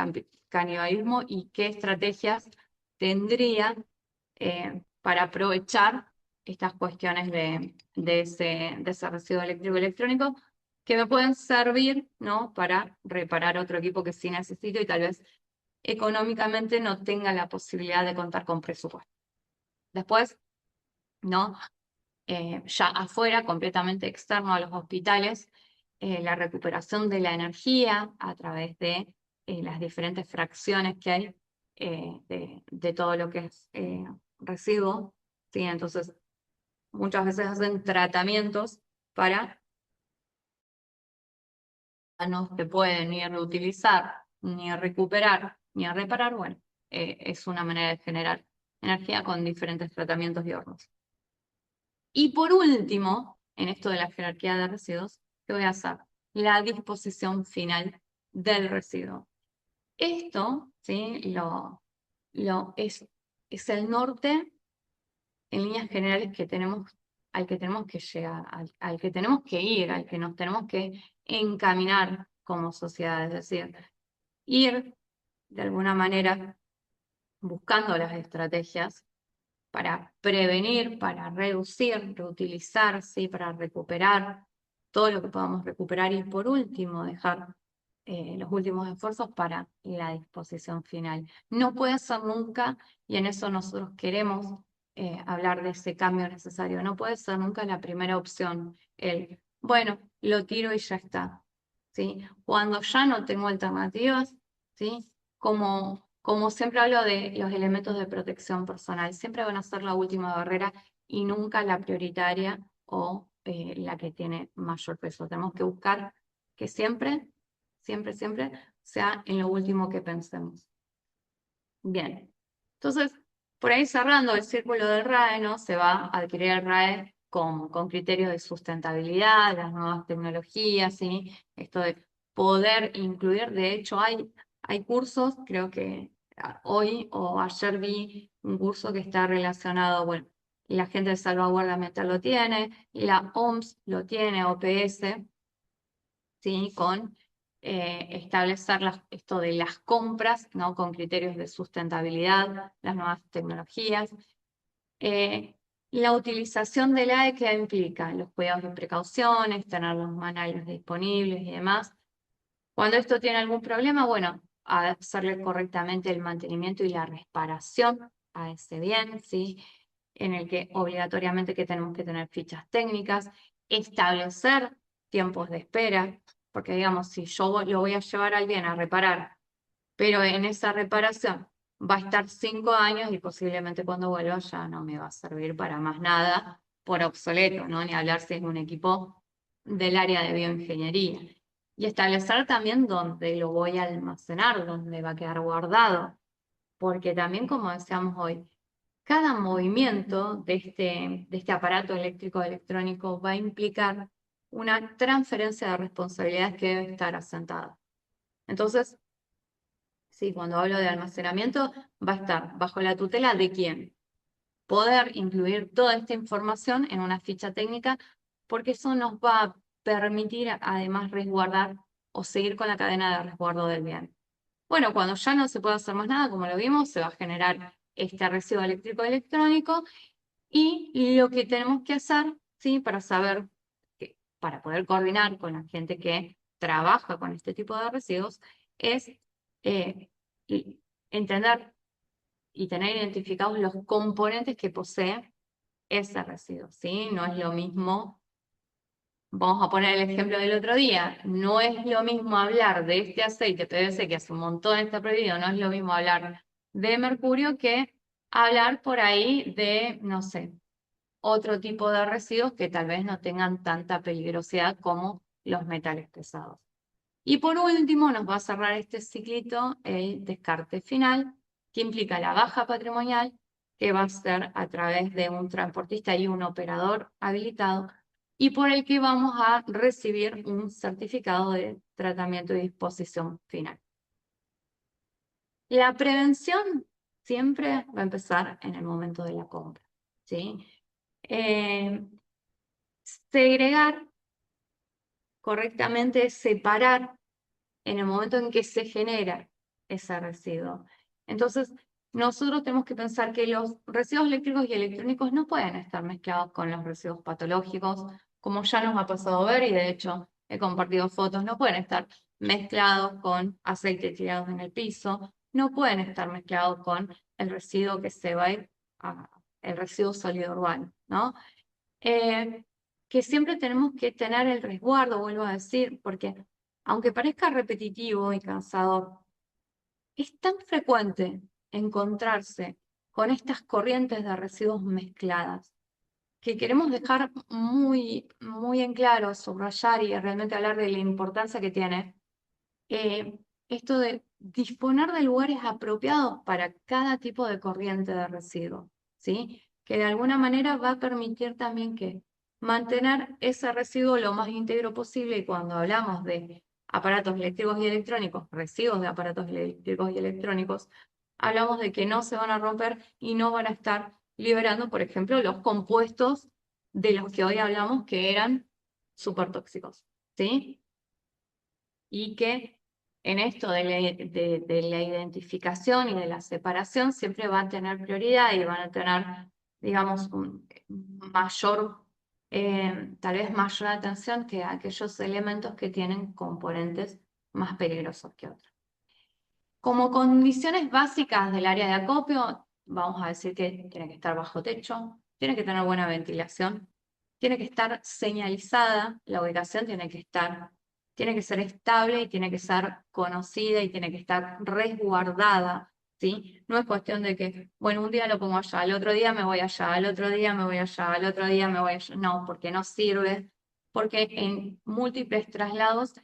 A: canibalismo y qué estrategias tendría para aprovechar estas cuestiones de ese residuo eléctrico electrónico que me pueden servir, ¿no? Para reparar otro equipo que sí necesito y tal vez económicamente no tenga la posibilidad de contar con presupuesto. Después, ¿no? Ya afuera, completamente externo a los hospitales, la recuperación de la energía a través de las diferentes fracciones que hay de todo lo que es residuo, ¿sí? Entonces, muchas veces hacen tratamientos para no se pueden ni reutilizar, ni recuperar, ni reparar. Bueno, es una manera de generar energía con diferentes tratamientos y hornos. Y por último, en esto de la jerarquía de residuos, ¿qué voy a hacer? La disposición final del residuo. Esto, ¿sí? Es el norte en líneas generales al que tenemos que llegar, al que tenemos que ir, al que nos tenemos que encaminar como sociedad. Es decir, ir de alguna manera buscando las estrategias para prevenir, para reducir, reutilizar, ¿sí? Para recuperar todo lo que podamos recuperar y por último dejar los últimos esfuerzos para la disposición final. No puede ser nunca, y en eso nosotros queremos hablar de ese cambio necesario, no puede ser nunca la primera opción, bueno, lo tiro y ya está, ¿sí? Cuando ya no tengo alternativas, ¿sí? Como siempre hablo de los elementos de protección personal, siempre van a ser la última barrera y nunca la prioritaria o la que tiene mayor peso. Tenemos que buscar que siempre sea en lo último que pensemos. Bien, entonces, por ahí cerrando el círculo del RAE, ¿no? Se va a adquirir el RAE con criterios de sustentabilidad, las nuevas tecnologías, ¿sí? Esto de poder incluir, de hecho hay cursos, creo que hoy o ayer vi un curso que está relacionado, bueno, la gente de salvaguardia ambiental lo tiene, la OMS lo tiene, OPS, ¿sí? Con establecer esto de las compras, ¿no? Con criterios de sustentabilidad, las nuevas tecnologías. La utilización del AE que implica los cuidados y precauciones, tener los manuales disponibles y demás. Cuando esto tiene algún problema, bueno, a hacerle correctamente el mantenimiento y la reparación a ese bien, ¿sí? En el que obligatoriamente que tenemos que tener fichas técnicas, establecer tiempos de espera, porque digamos, si yo lo voy a llevar al bien a reparar, pero en esa reparación va a estar 5 años y posiblemente cuando vuelva ya no me va a servir para más nada por obsoleto, ¿no? Ni hablar si es un equipo del área de bioingeniería. Y establecer también dónde lo voy a almacenar, dónde va a quedar guardado, porque también, como decíamos hoy, cada movimiento de este aparato eléctrico electrónico va a implicar una transferencia de responsabilidades que debe estar asentada. Entonces, sí, cuando hablo de almacenamiento, va a estar bajo la tutela de quién. Poder incluir toda esta información en una ficha técnica, porque eso nos va a permitir además resguardar o seguir con la cadena de resguardo del bien. Bueno, cuando ya no se puede hacer más nada, como lo vimos, se va a generar este residuo eléctrico electrónico y lo que tenemos que hacer, ¿sí? Para saber, para poder coordinar con la gente que trabaja con este tipo de residuos, es eh, entender y tener identificados los componentes que posee ese residuo, ¿sí? No es lo mismo, vamos a poner el ejemplo del otro día, no es lo mismo hablar de este aceite PVC que hace un montón está prohibido, no es lo mismo hablar de mercurio que hablar por ahí de, no sé, otro tipo de residuos que tal vez no tengan tanta peligrosidad como los metales pesados. Y por último, nos va a cerrar este ciclito el descarte final, que implica la baja patrimonial, que va a ser a través de un transportista y un operador habilitado, y por el que vamos a recibir un certificado de tratamiento y disposición final. La prevención siempre va a empezar en el momento de la compra, ¿sí? Segregar correctamente, separar en el momento en que se genera ese residuo. Entonces, nosotros tenemos que pensar que los residuos eléctricos y electrónicos no pueden estar mezclados con los residuos patológicos, como ya nos ha pasado a ver, y de hecho he compartido fotos, no pueden estar mezclados con aceite tirado en el piso, no pueden estar mezclados con el residuo que se va a ir el residuo sólido urbano, ¿no? Que siempre tenemos que tener el resguardo, vuelvo a decir, porque aunque parezca repetitivo y cansador, es tan frecuente encontrarse con estas corrientes de residuos mezcladas que queremos dejar muy, muy en claro, subrayar y realmente hablar de la importancia que tiene esto de disponer de lugares apropiados para cada tipo de corriente de residuo, ¿sí? Que de alguna manera va a permitir también que mantener ese residuo lo más íntegro posible, y cuando hablamos de aparatos eléctricos y electrónicos, residuos de aparatos eléctricos y electrónicos, hablamos de que no se van a romper y no van a estar liberando, por ejemplo, los compuestos de los que hoy hablamos que eran súper tóxicos, ¿sí? Y que en esto de la identificación y de la separación siempre van a tener prioridad y van a tener, digamos, mayor, tal vez mayor atención que aquellos elementos que tienen componentes más peligrosos que otros. Como condiciones básicas del área de acopio, vamos a decir que tiene que estar bajo techo, tiene que tener buena ventilación, tiene que estar señalizada, la ubicación tiene que ser estable y tiene que ser conocida y tiene que estar resguardada, ¿sí? No es cuestión de que, bueno, un día lo pongo allá, al otro día me voy allá, al otro día me voy allá, al otro día me voy allá. No, porque no sirve, porque en múltiples traslados,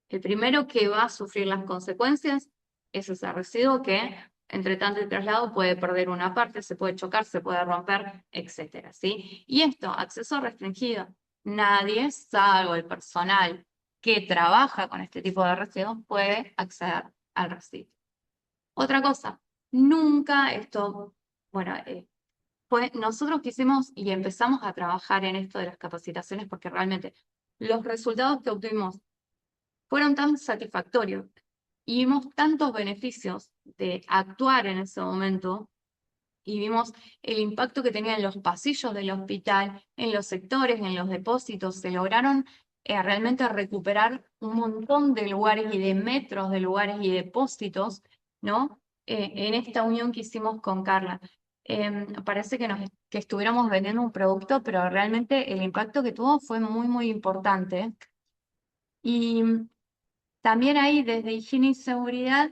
A: el primero que va a sufrir las consecuencias es ese residuo que, entre tanto el traslado, puede perder una parte, se puede chocar, se puede romper, etcétera, ¿sí? Y esto, acceso restringido. Nadie, salvo el personal que trabaja con este tipo de residuos, puede acceder al residuo. Otra cosa, nunca esto, bueno, nosotros quisimos y empezamos a trabajar en esto de las capacitaciones porque realmente los resultados que obtuvimos fueron tan satisfactorios y vimos tantos beneficios de actuar en ese momento y vimos el impacto que tenía en los pasillos del hospital, en los sectores, en los depósitos. Se lograron realmente recuperar un montón de lugares y de metros de lugares y depósitos, ¿no? En esta unión que hicimos con Carla. Parece que estuviéramos vendiendo un producto, pero realmente el impacto que tuvo fue muy, muy importante. Y también ahí desde higiene y seguridad,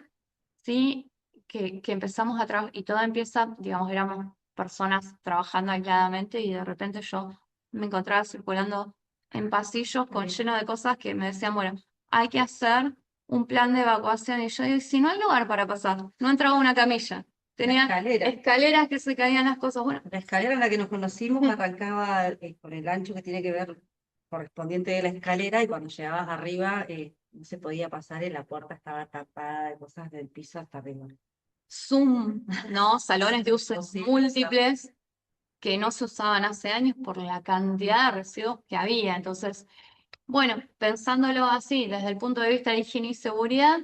A: ¿sí? Que empezamos a trabajar, y todo empieza, digamos, éramos personas trabajando aisladamente y de repente yo me encontraba circulando en pasillos lleno de cosas que me decían, bueno, hay que hacer un plan de evacuación. Y yo digo, si no hay lugar para pasar, no entraba una camilla. Tenía
B: escalera.
A: escaleras que se caían las cosas. Bueno,
B: La escalera en la que nos conocimos arrancaba por el ancho que tiene que ver correspondiente de la escalera y cuando llegabas arriba no se podía pasar y la puerta estaba tapada de cosas del piso hasta arriba.
A: Zoom, ¿no? Salones de usos
B: Posible,
A: múltiples que no se usaban hace años por la cantidad de residuos que había. Entonces, bueno, pensándolo así, desde el punto de vista de higiene y seguridad,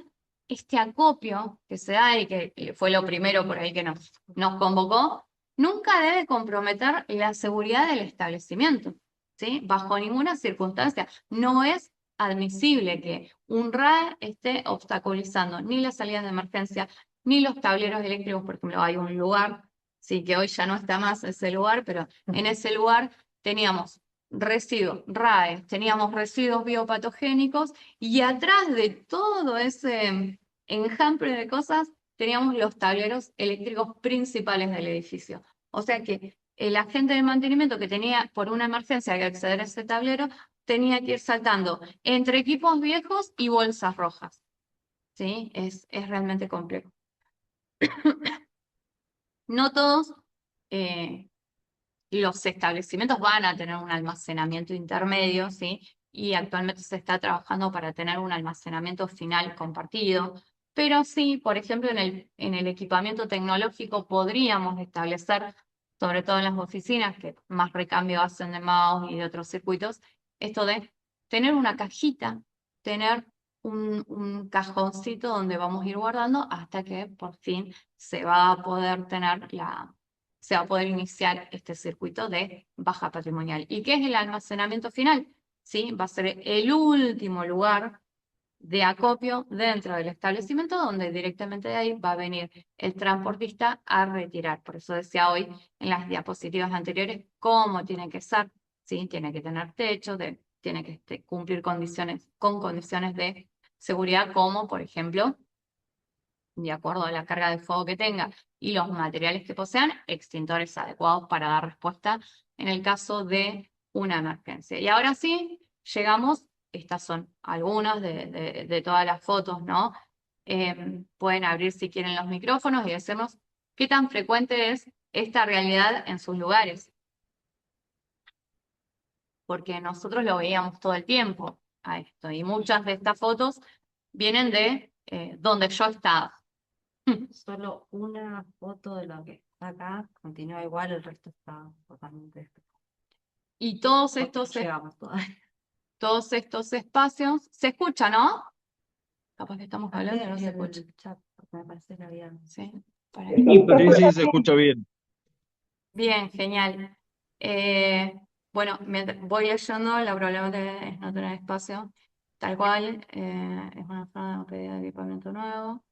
A: este acopio que se da y que fue lo primero por ahí que nos convocó, nunca debe comprometer la seguridad del establecimiento, ¿sí? Bajo ninguna circunstancia. No es admisible que un RAE esté obstaculizando ni las salidas de emergencia, ni los tableros eléctricos. Por ejemplo, hay un lugar, sí, que hoy ya no está más ese lugar, pero en ese lugar teníamos residuos, RAE, teníamos residuos biopatogénicos y atrás de todo ese enjambre de cosas teníamos los tableros eléctricos principales del edificio. O sea que el agente de mantenimiento que tenía por una emergencia que acceder a ese tablero tenía que ir saltando entre equipos viejos y bolsas rojas. ¿Sí? Es realmente complejo. No todos los establecimientos van a tener un almacenamiento intermedio, ¿sí? Y actualmente se está trabajando para tener un almacenamiento final compartido. Pero sí, por ejemplo, en el equipamiento tecnológico podríamos establecer, sobre todo en las oficinas, que más recambio hacen de mouse y de otros circuitos, esto de tener una cajita, tener un cajoncito donde vamos a ir guardando hasta que por fin se va a poder se va a poder iniciar este circuito de baja patrimonial. ¿Y qué es el almacenamiento final? ¿Sí? Va a ser el último lugar de acopio dentro del establecimiento donde directamente de ahí va a venir el transportista a retirar. Por eso decía hoy en las diapositivas anteriores cómo tiene que ser, ¿sí? Tiene que tener techo, tiene que cumplir con condiciones de seguridad como, por ejemplo, de acuerdo a la carga de fuego que tenga y los materiales que posean, extintores adecuados para dar respuesta en el caso de una emergencia. Y ahora sí, llegamos, estas son algunas de todas las fotos, ¿no? Pueden abrir si quieren los micrófonos y decirnos qué tan frecuente es esta realidad en sus lugares. Porque nosotros lo veíamos todo el tiempo a esto, y muchas de estas fotos vienen de donde yo estaba.
B: Solo una foto de lo que está acá, continúa igual, el resto está totalmente despejado.
A: Y todos estos espacios, se escucha, ¿no? Capaz que estamos hablando y no se escucha.
B: Chat, porque me parece que había...
A: ¿Sí?
D: Sí, sí, se escucha bien.
A: Bien, genial. Bueno, voy leyendo, la problemática es no tener espacio, tal cual, es una zona de pedida de equipamiento nuevo.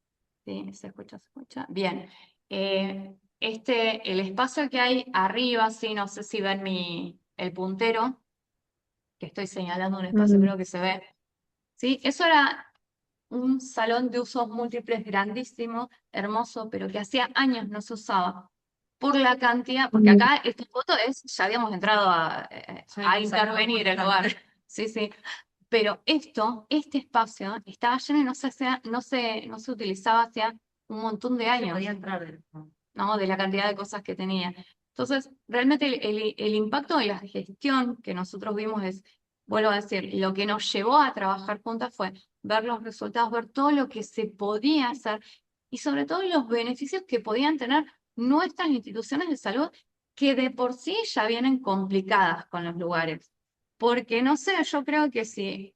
A: Sí, se escucha, se escucha. Bien. El espacio que hay arriba, sí, no sé si ven el puntero, que estoy señalando un espacio, creo que se ve. ¿Sí? Eso era un salón de usos múltiples grandísimo, hermoso, pero que hacía años no se usaba. Por la cantidad, porque acá esta foto ya habíamos entrado a intervenir el lugar. Sí, sí. Pero este espacio estaba lleno y no se utilizaba hacía un montón de
B: Se
A: años,
B: podía entrar.
A: ¿no? De la cantidad de cosas que tenía. Entonces, realmente el impacto de la gestión que nosotros vimos es, vuelvo a decir, lo que nos llevó a trabajar juntas fue ver los resultados, ver todo lo que se podía hacer y sobre todo los beneficios que podían tener nuestras instituciones de salud que de por sí ya vienen complicadas con los lugares. Porque no sé, yo creo que si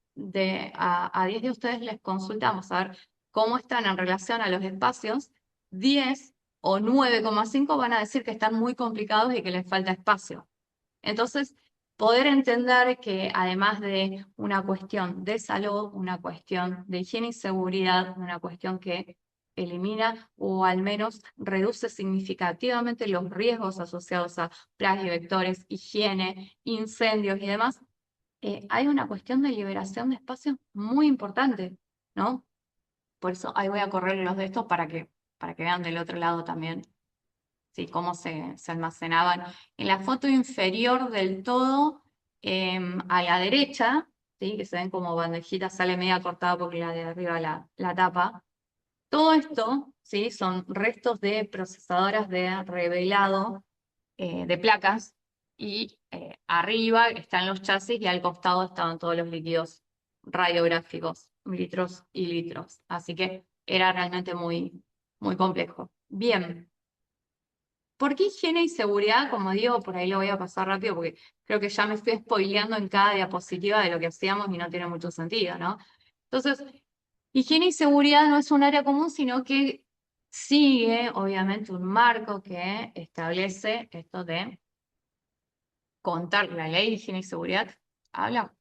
A: a 10 de ustedes les consultamos a ver cómo están en relación a los espacios, 10 o 9,5 van a decir que están muy complicados y que les falta espacio. Entonces, poder entender que además de una cuestión de salud, una cuestión de higiene y seguridad, una cuestión que elimina o al menos reduce significativamente los riesgos asociados a plagas y vectores, higiene, incendios y demás, hay una cuestión de liberación de espacios muy importante, ¿no? Por eso ahí voy a correr los de estos para que vean del otro lado también, ¿sí? Cómo se almacenaban. En la foto inferior del todo, a la derecha, ¿sí? Que se ven como bandejitas, sale media cortada porque la de arriba la tapa. Todo esto, ¿sí? Son restos de procesadoras de revelado de placas y arriba están los chasis y al costado estaban todos los líquidos radiográficos, litros y litros. Así que era realmente muy, muy complejo. Bien. ¿Por qué higiene y seguridad? Como digo, por ahí lo voy a pasar rápido porque creo que ya me estoy spoileando en cada diapositiva de lo que hacíamos y no tiene mucho sentido, ¿no? Entonces, higiene y seguridad no es un área común, sino que sigue, obviamente, un marco que establece esto de contar. La ley de higiene y seguridad habla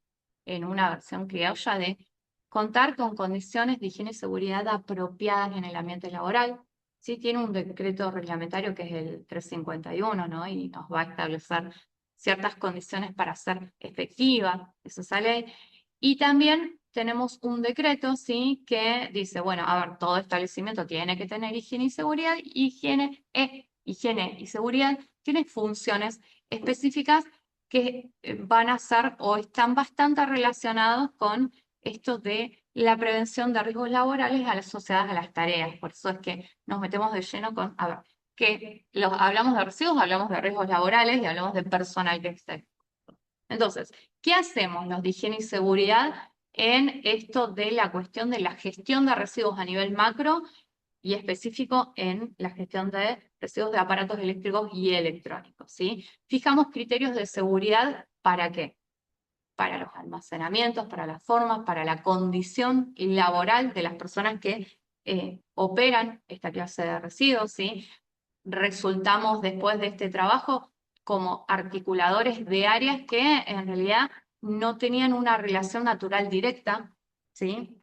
A: en una versión criolla de contar con condiciones de higiene y seguridad apropiadas en el ambiente laboral. Sí, tiene un decreto reglamentario que es el 351, ¿no? Y nos va a establecer ciertas condiciones para hacer efectiva esa ley. Y también tenemos un decreto, ¿sí? Que dice, bueno, a ver, todo establecimiento tiene que tener higiene y seguridad. Higiene y seguridad tiene funciones específicas que van a ser o están bastante relacionados con esto de la prevención de riesgos laborales asociadas a las tareas. Por eso es que nos metemos de lleno con, a ver, que hablamos de residuos, hablamos de riesgos laborales y hablamos de personal que esté. Entonces, ¿qué hacemos los de higiene y seguridad en esto de la cuestión de la gestión de residuos a nivel macro y específico en la gestión de residuos de aparatos eléctricos y electrónicos, ¿sí? Fijamos criterios de seguridad, ¿para qué? Para los almacenamientos, para las formas, para la condición laboral de las personas que operan esta clase de residuos, ¿sí? Resultamos después de este trabajo como articuladores de áreas que en realidad no tenían una relación natural directa, ¿sí?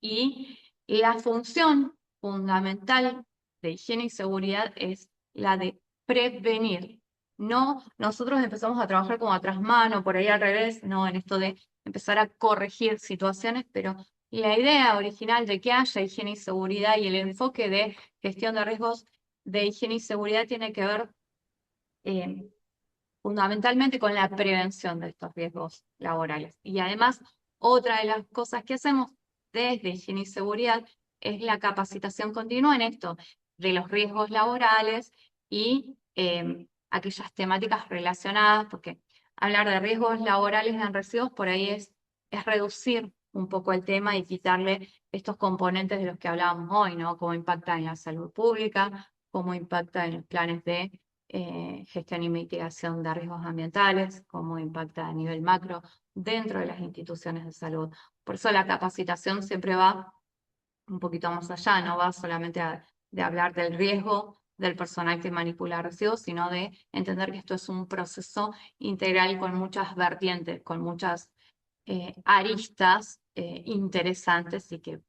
A: Y la función fundamental de higiene y seguridad es la de prevenir. No, nosotros empezamos a trabajar como a trasmano, por ahí al revés, no en esto de empezar a corregir situaciones, pero la idea original de que haya higiene y seguridad y el enfoque de gestión de riesgos de higiene y seguridad tiene que ver fundamentalmente con la prevención de estos riesgos laborales. Y además, otra de las cosas que hacemos desde higiene y seguridad es la capacitación continua en esto de los riesgos laborales y aquellas temáticas relacionadas, porque hablar de riesgos laborales en residuos por ahí es reducir un poco el tema y quitarle estos componentes de los que hablábamos hoy, ¿no? Cómo impacta en la salud pública, cómo impacta en los planes de gestión y mitigación de riesgos ambientales, cómo impacta a nivel macro dentro de las instituciones de salud. Por eso la capacitación siempre va un poquito más allá, no va solamente de hablar del riesgo del personal que manipula residuos, sino de entender que esto es un proceso integral con muchas vertientes, con muchas aristas interesantes y que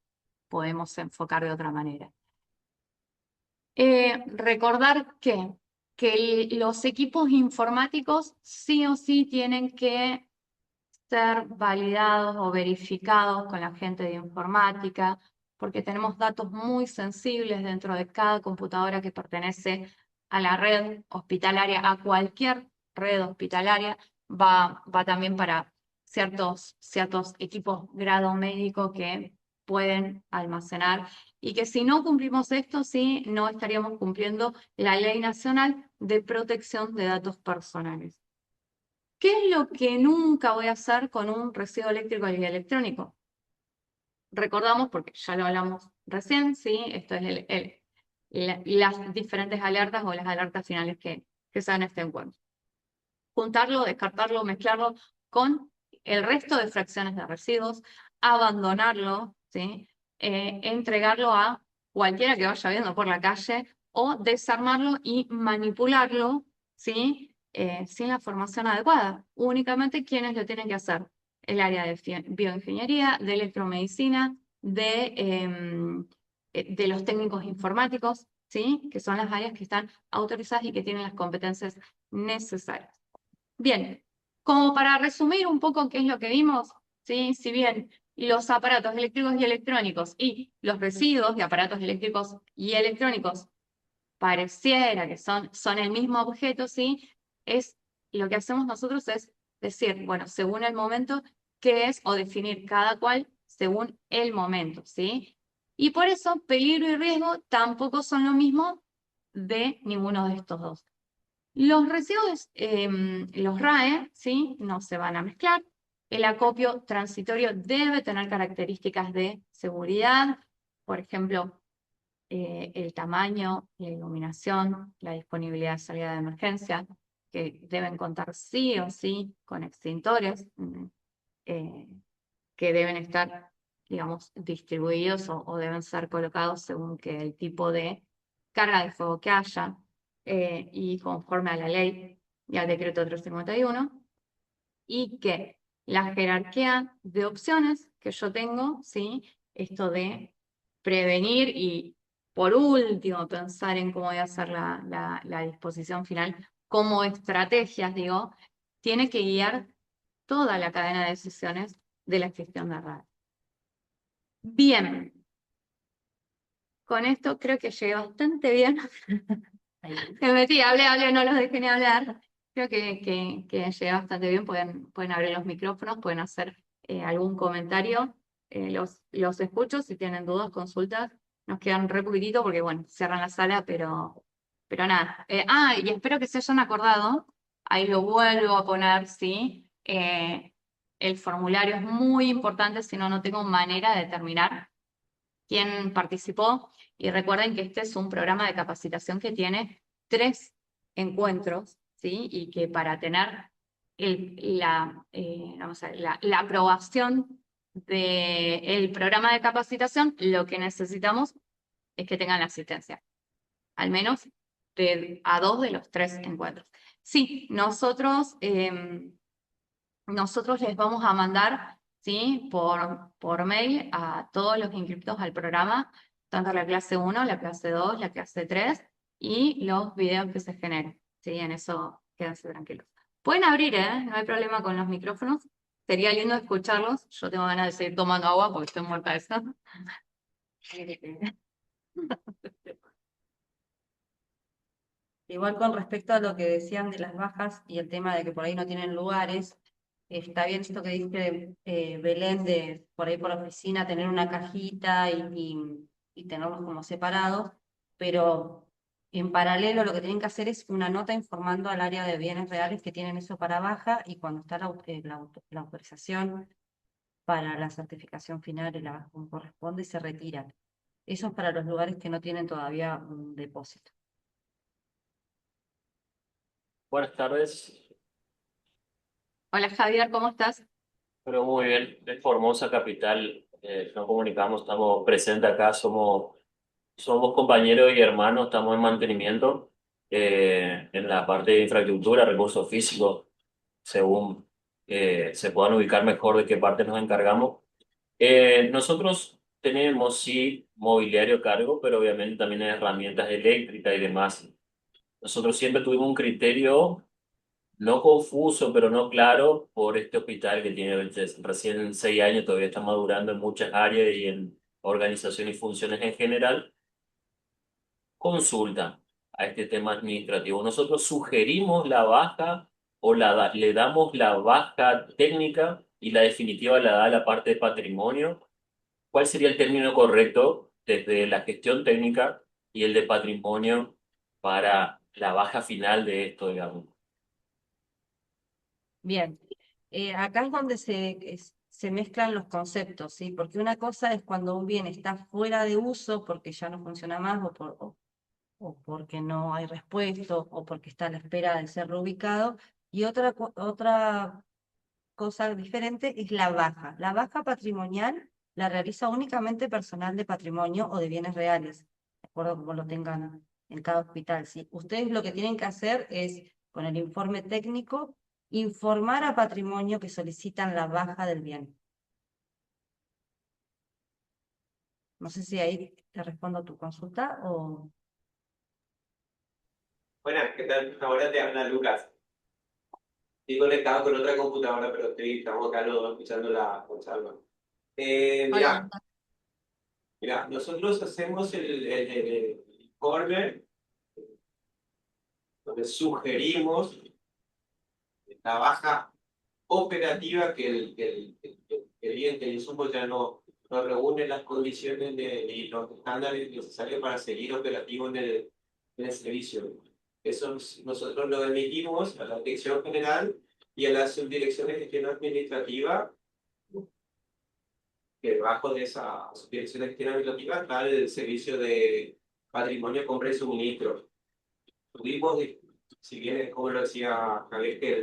A: podemos enfocar de otra manera. Recordar que los equipos informáticos sí o sí tienen que ser validados o verificados con la gente de informática, porque tenemos datos muy sensibles dentro de cada computadora que pertenece a la red hospitalaria, a cualquier red hospitalaria, va también para ciertos equipos grado médico que pueden almacenar y que si no cumplimos esto, sí, no estaríamos cumpliendo la Ley Nacional de Protección de Datos Personales. ¿Qué es lo que nunca voy a hacer con un residuo eléctrico y electrónico? Recordamos, porque ya lo hablamos recién, ¿sí? Esto es las diferentes alertas o las alertas finales que se dan en este encuentro. Juntarlo, descartarlo, mezclarlo con el resto de fracciones de residuos, abandonarlo, ¿sí? Entregarlo a cualquiera que vaya viendo por la calle o desarmarlo y manipularlo, ¿sí? sin la formación adecuada. Únicamente quienes lo tienen que hacer. El área de bioingeniería, de electromedicina, de los técnicos informáticos, ¿sí? Que son las áreas que están autorizadas y que tienen las competencias necesarias. Bien, como para resumir un poco qué es lo que vimos, ¿sí? Si bien los aparatos eléctricos y electrónicos y los residuos de aparatos eléctricos y electrónicos pareciera que son el mismo objeto, ¿sí? Lo que hacemos nosotros es decir, bueno, según el momento, qué es, o definir cada cual según el momento, ¿sí? Y por eso peligro y riesgo tampoco son lo mismo de ninguno de estos dos. Los residuos, los RAE, ¿sí? No se van a mezclar. El acopio transitorio debe tener características de seguridad, por ejemplo, el tamaño, la iluminación, la disponibilidad de salida de emergencia, que deben contar sí o sí con extintores, que deben estar, digamos, distribuidos o deben ser colocados según que el tipo de carga de fuego que haya, y conforme a la ley y al decreto 351, y que la jerarquía de opciones que yo tengo, ¿sí? Esto de prevenir y, por último, pensar en cómo voy a hacer la disposición final como estrategias, digo, tiene que guiar toda la cadena de decisiones de la gestión de RAE. Bien, con esto creo que llegué bastante bien. Me metí, hablé, no los dejé ni hablar. Creo que llegué bastante bien. Pueden abrir los micrófonos, pueden hacer algún comentario. Los escucho. Si tienen dudas, consultas. Nos quedan re poquitito porque, bueno, cierran la sala, pero nada. Y espero que se hayan acordado. Ahí lo vuelvo a poner, ¿sí? El formulario es muy importante, si no, no tengo manera de determinar quién participó. Y recuerden que este es un programa de capacitación que tiene 3 encuentros, ¿sí? Y que para tener la aprobación del programa de capacitación, lo que necesitamos es que tengan la asistencia, al menos a 2 de los 3 encuentros. Sí, nosotros les vamos a mandar, ¿sí? por mail a todos los inscritos al programa, tanto la clase 1, la clase 2, la clase 3 y los videos que se generen, ¿sí? En eso quédense tranquilos. Pueden abrir, no hay problema con los micrófonos. Sería lindo escucharlos. Yo tengo ganas de seguir tomando agua porque estoy muerta de sed.
B: Igual con respecto a lo que decían de las bajas y el tema de que por ahí no tienen lugares, está bien esto que dice Belén, de por ahí por la oficina tener una cajita y tenerlos como separados, pero en paralelo lo que tienen que hacer es una nota informando al área de bienes reales que tienen eso para baja, y cuando está la autorización para la certificación final y la baja como corresponde, se retiran. Eso es para los lugares que no tienen todavía un depósito.
E: Buenas tardes,
A: Hola Javier, ¿cómo estás?
E: pero muy bien. De Formosa Capital, nos comunicamos, estamos presentes acá, somos compañeros y hermanos, estamos en mantenimiento, en la parte de infraestructura, recursos físicos, según se puedan ubicar mejor de qué parte nos encargamos. Nosotros tenemos, sí, mobiliario a cargo, pero obviamente también herramientas eléctricas y demás. Nosotros siempre tuvimos un criterio no confuso, pero no claro, por este hospital que tiene recién 6 años, todavía está madurando en muchas áreas y en organización y funciones en general. Consulta a este tema administrativo. Nosotros sugerimos la baja o le damos la baja técnica y la definitiva la da la parte de patrimonio. ¿Cuál sería el término correcto desde la gestión técnica y el de patrimonio para la baja final de esto, digamos?
B: Bien, acá es donde se mezclan los conceptos, ¿sí? Porque una cosa es cuando un bien está fuera de uso porque ya no funciona más o porque no hay repuesto o porque está a la espera de ser reubicado, y otra cosa diferente es la baja. La baja patrimonial la realiza únicamente personal de patrimonio o de bienes reales, de acuerdo a como lo tengan en cada hospital, ¿sí? Ustedes lo que tienen que hacer es con el informe técnico, informar a Patrimonio que solicitan la baja del bien. No sé si ahí te respondo a tu consulta o...
F: Buenas, ¿qué tal? Ahora te habla Lucas. Estoy conectado con otra computadora, pero estamos acá los dos escuchando la charla.
B: Hola.
F: Mira, nosotros hacemos el informe donde sugerimos la baja operativa que el bien del insumo ya no reúne las condiciones y los estándares necesarios para seguir operativo en el servicio. Eso nosotros lo emitimos a la Dirección General y a la Subdirección de Gestión Administrativa, que debajo de esa Subdirección de Gestión Administrativa está el Servicio de Patrimonio, Compra y Suministro. Tuvimos, si bien, como lo decía Javier, que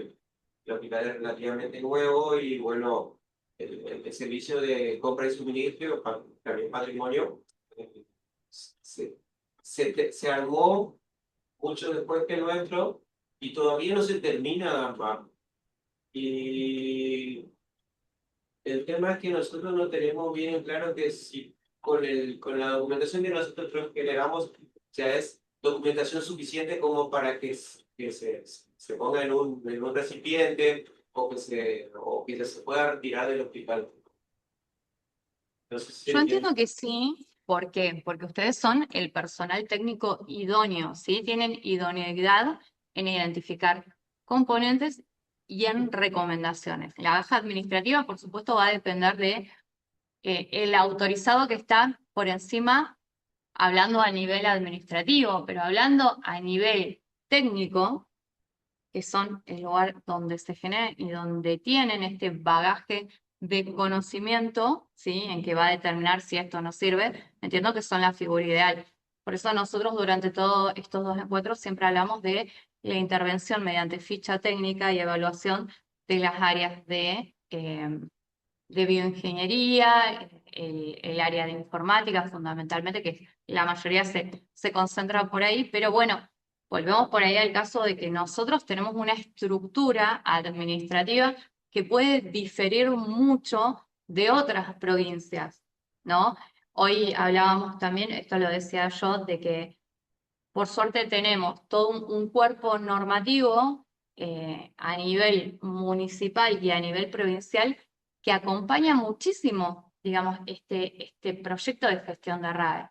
F: el hospital es relativamente nuevo y bueno, el servicio de compra y suministro, también patrimonio, se armó mucho después que el nuestro y todavía no se termina de armar. Y el tema es que nosotros no tenemos bien en claro que si con la documentación que nosotros generamos ya es documentación suficiente como para que se ponga en un recipiente o que ya se pueda retirar del hospital. Entonces,
A: Yo entiendo que sí. ¿Por qué? Porque ustedes son el personal técnico idóneo, ¿sí? Tienen idoneidad en identificar componentes y en recomendaciones. La baja administrativa, por supuesto, va a depender de el autorizado que está por encima, hablando a nivel administrativo, pero hablando a nivel técnico, que son el lugar donde se genera y donde tienen este bagaje de conocimiento, ¿sí? En que va a determinar si esto nos sirve, entiendo que son la figura ideal. Por eso nosotros durante todos estos 2 encuentros siempre hablamos de la intervención mediante ficha técnica y evaluación de las áreas de bioingeniería, el área de informática fundamentalmente, que la mayoría se concentra por ahí, pero bueno, volvemos por ahí al caso de que nosotros tenemos una estructura administrativa que puede diferir mucho de otras provincias, ¿no? Hoy hablábamos también, esto lo decía yo, de que por suerte tenemos todo un cuerpo normativo a nivel municipal y a nivel provincial que acompaña muchísimo, digamos, este proyecto de gestión de RAE.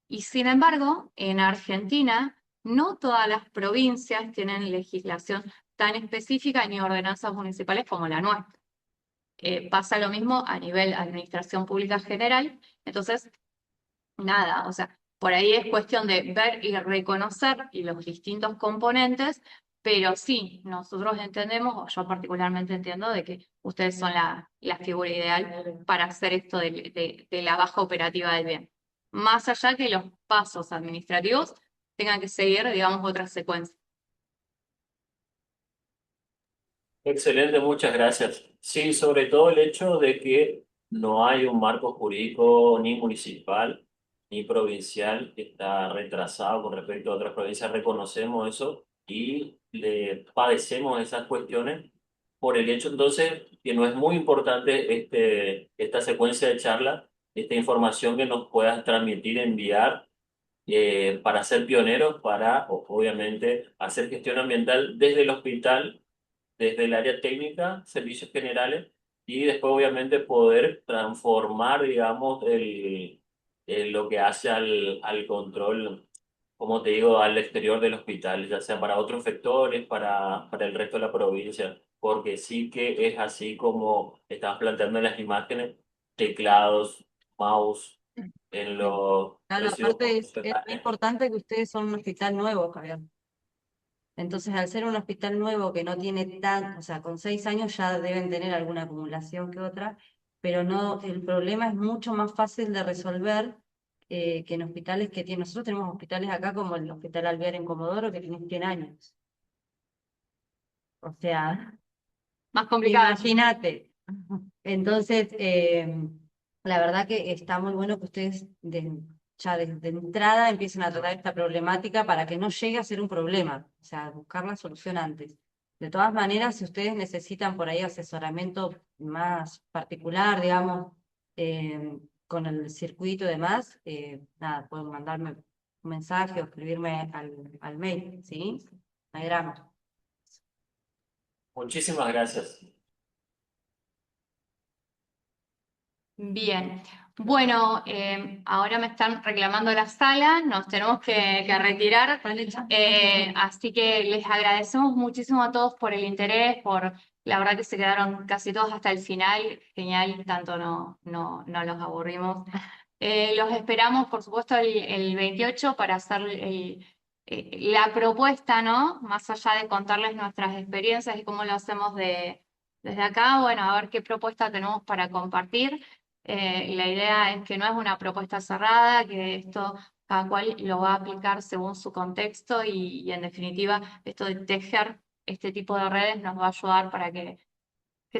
A: Y sin embargo, en Argentina, no todas las provincias tienen legislación tan específica ni ordenanzas municipales como la nuestra. Pasa lo mismo a nivel administración pública general. Entonces, nada, o sea, por ahí es cuestión de ver y reconocer los distintos componentes, pero sí, nosotros entendemos, o yo particularmente entiendo, de que ustedes son la figura ideal para hacer esto de la baja operativa del bien. Más allá que los pasos administrativos tengan que seguir, digamos, otra secuencia.
E: Excelente, muchas gracias. Sí, sobre todo el hecho de que no hay un marco jurídico ni municipal ni provincial que está retrasado con respecto a otras provincias. Reconocemos eso y le padecemos esas cuestiones por el hecho entonces que no es muy importante esta secuencia de charla, esta información que nos puedas transmitir, enviar para ser pioneros, para obviamente hacer gestión ambiental desde el hospital, desde el área técnica, servicios generales, y después obviamente poder transformar, digamos, lo que hace al control, como te digo, al exterior del hospital, ya sea para otros sectores, para el resto de la provincia, porque sí que es así como estabas planteando en las imágenes, teclados, mouse, en los
B: Claro,
E: residuos
B: aparte es muy
E: profesionales.
B: importante que ustedes son un hospital nuevo, Javier. Entonces, al ser un hospital nuevo que no tiene tan, o sea, con 6 años ya deben tener alguna acumulación que otra, pero no, el problema es mucho más fácil de resolver que en hospitales que tienen. Nosotros tenemos hospitales acá como el Hospital Alvear en Comodoro que tiene 100 años. O sea,
A: Más complicado.
B: imagínate. Entonces, la verdad que está muy bueno que ustedes ya desde entrada empiecen a tratar esta problemática para que no llegue a ser un problema, o sea, buscar la solución antes. De todas maneras, si ustedes necesitan por ahí asesoramiento más particular, digamos, con el circuito y demás, nada, pueden mandarme un mensaje o escribirme al mail, ¿sí? No hay drama.
E: Muchísimas gracias.
A: Bien, bueno, ahora me están reclamando la sala, nos tenemos que retirar, así que les agradecemos muchísimo a todos por el interés, por la verdad que se quedaron casi todos hasta el final, genial, tanto no los aburrimos. Los esperamos, por supuesto, el 28 para hacer la propuesta, ¿no? Más allá de contarles nuestras experiencias y cómo lo hacemos desde acá, bueno, a ver qué propuesta tenemos para compartir. La idea es que no es una propuesta cerrada, que esto cada cual lo va a aplicar según su contexto y en definitiva esto de tejer este tipo de redes nos va a ayudar para que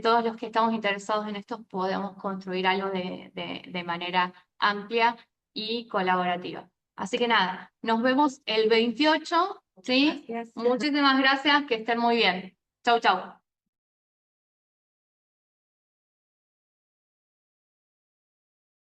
A: todos los que estamos interesados en esto podamos construir algo de manera amplia y colaborativa. Así que nada, nos vemos el 28, ¿sí?
B: Gracias.
A: Muchísimas gracias, que estén muy bien. Chau, chau.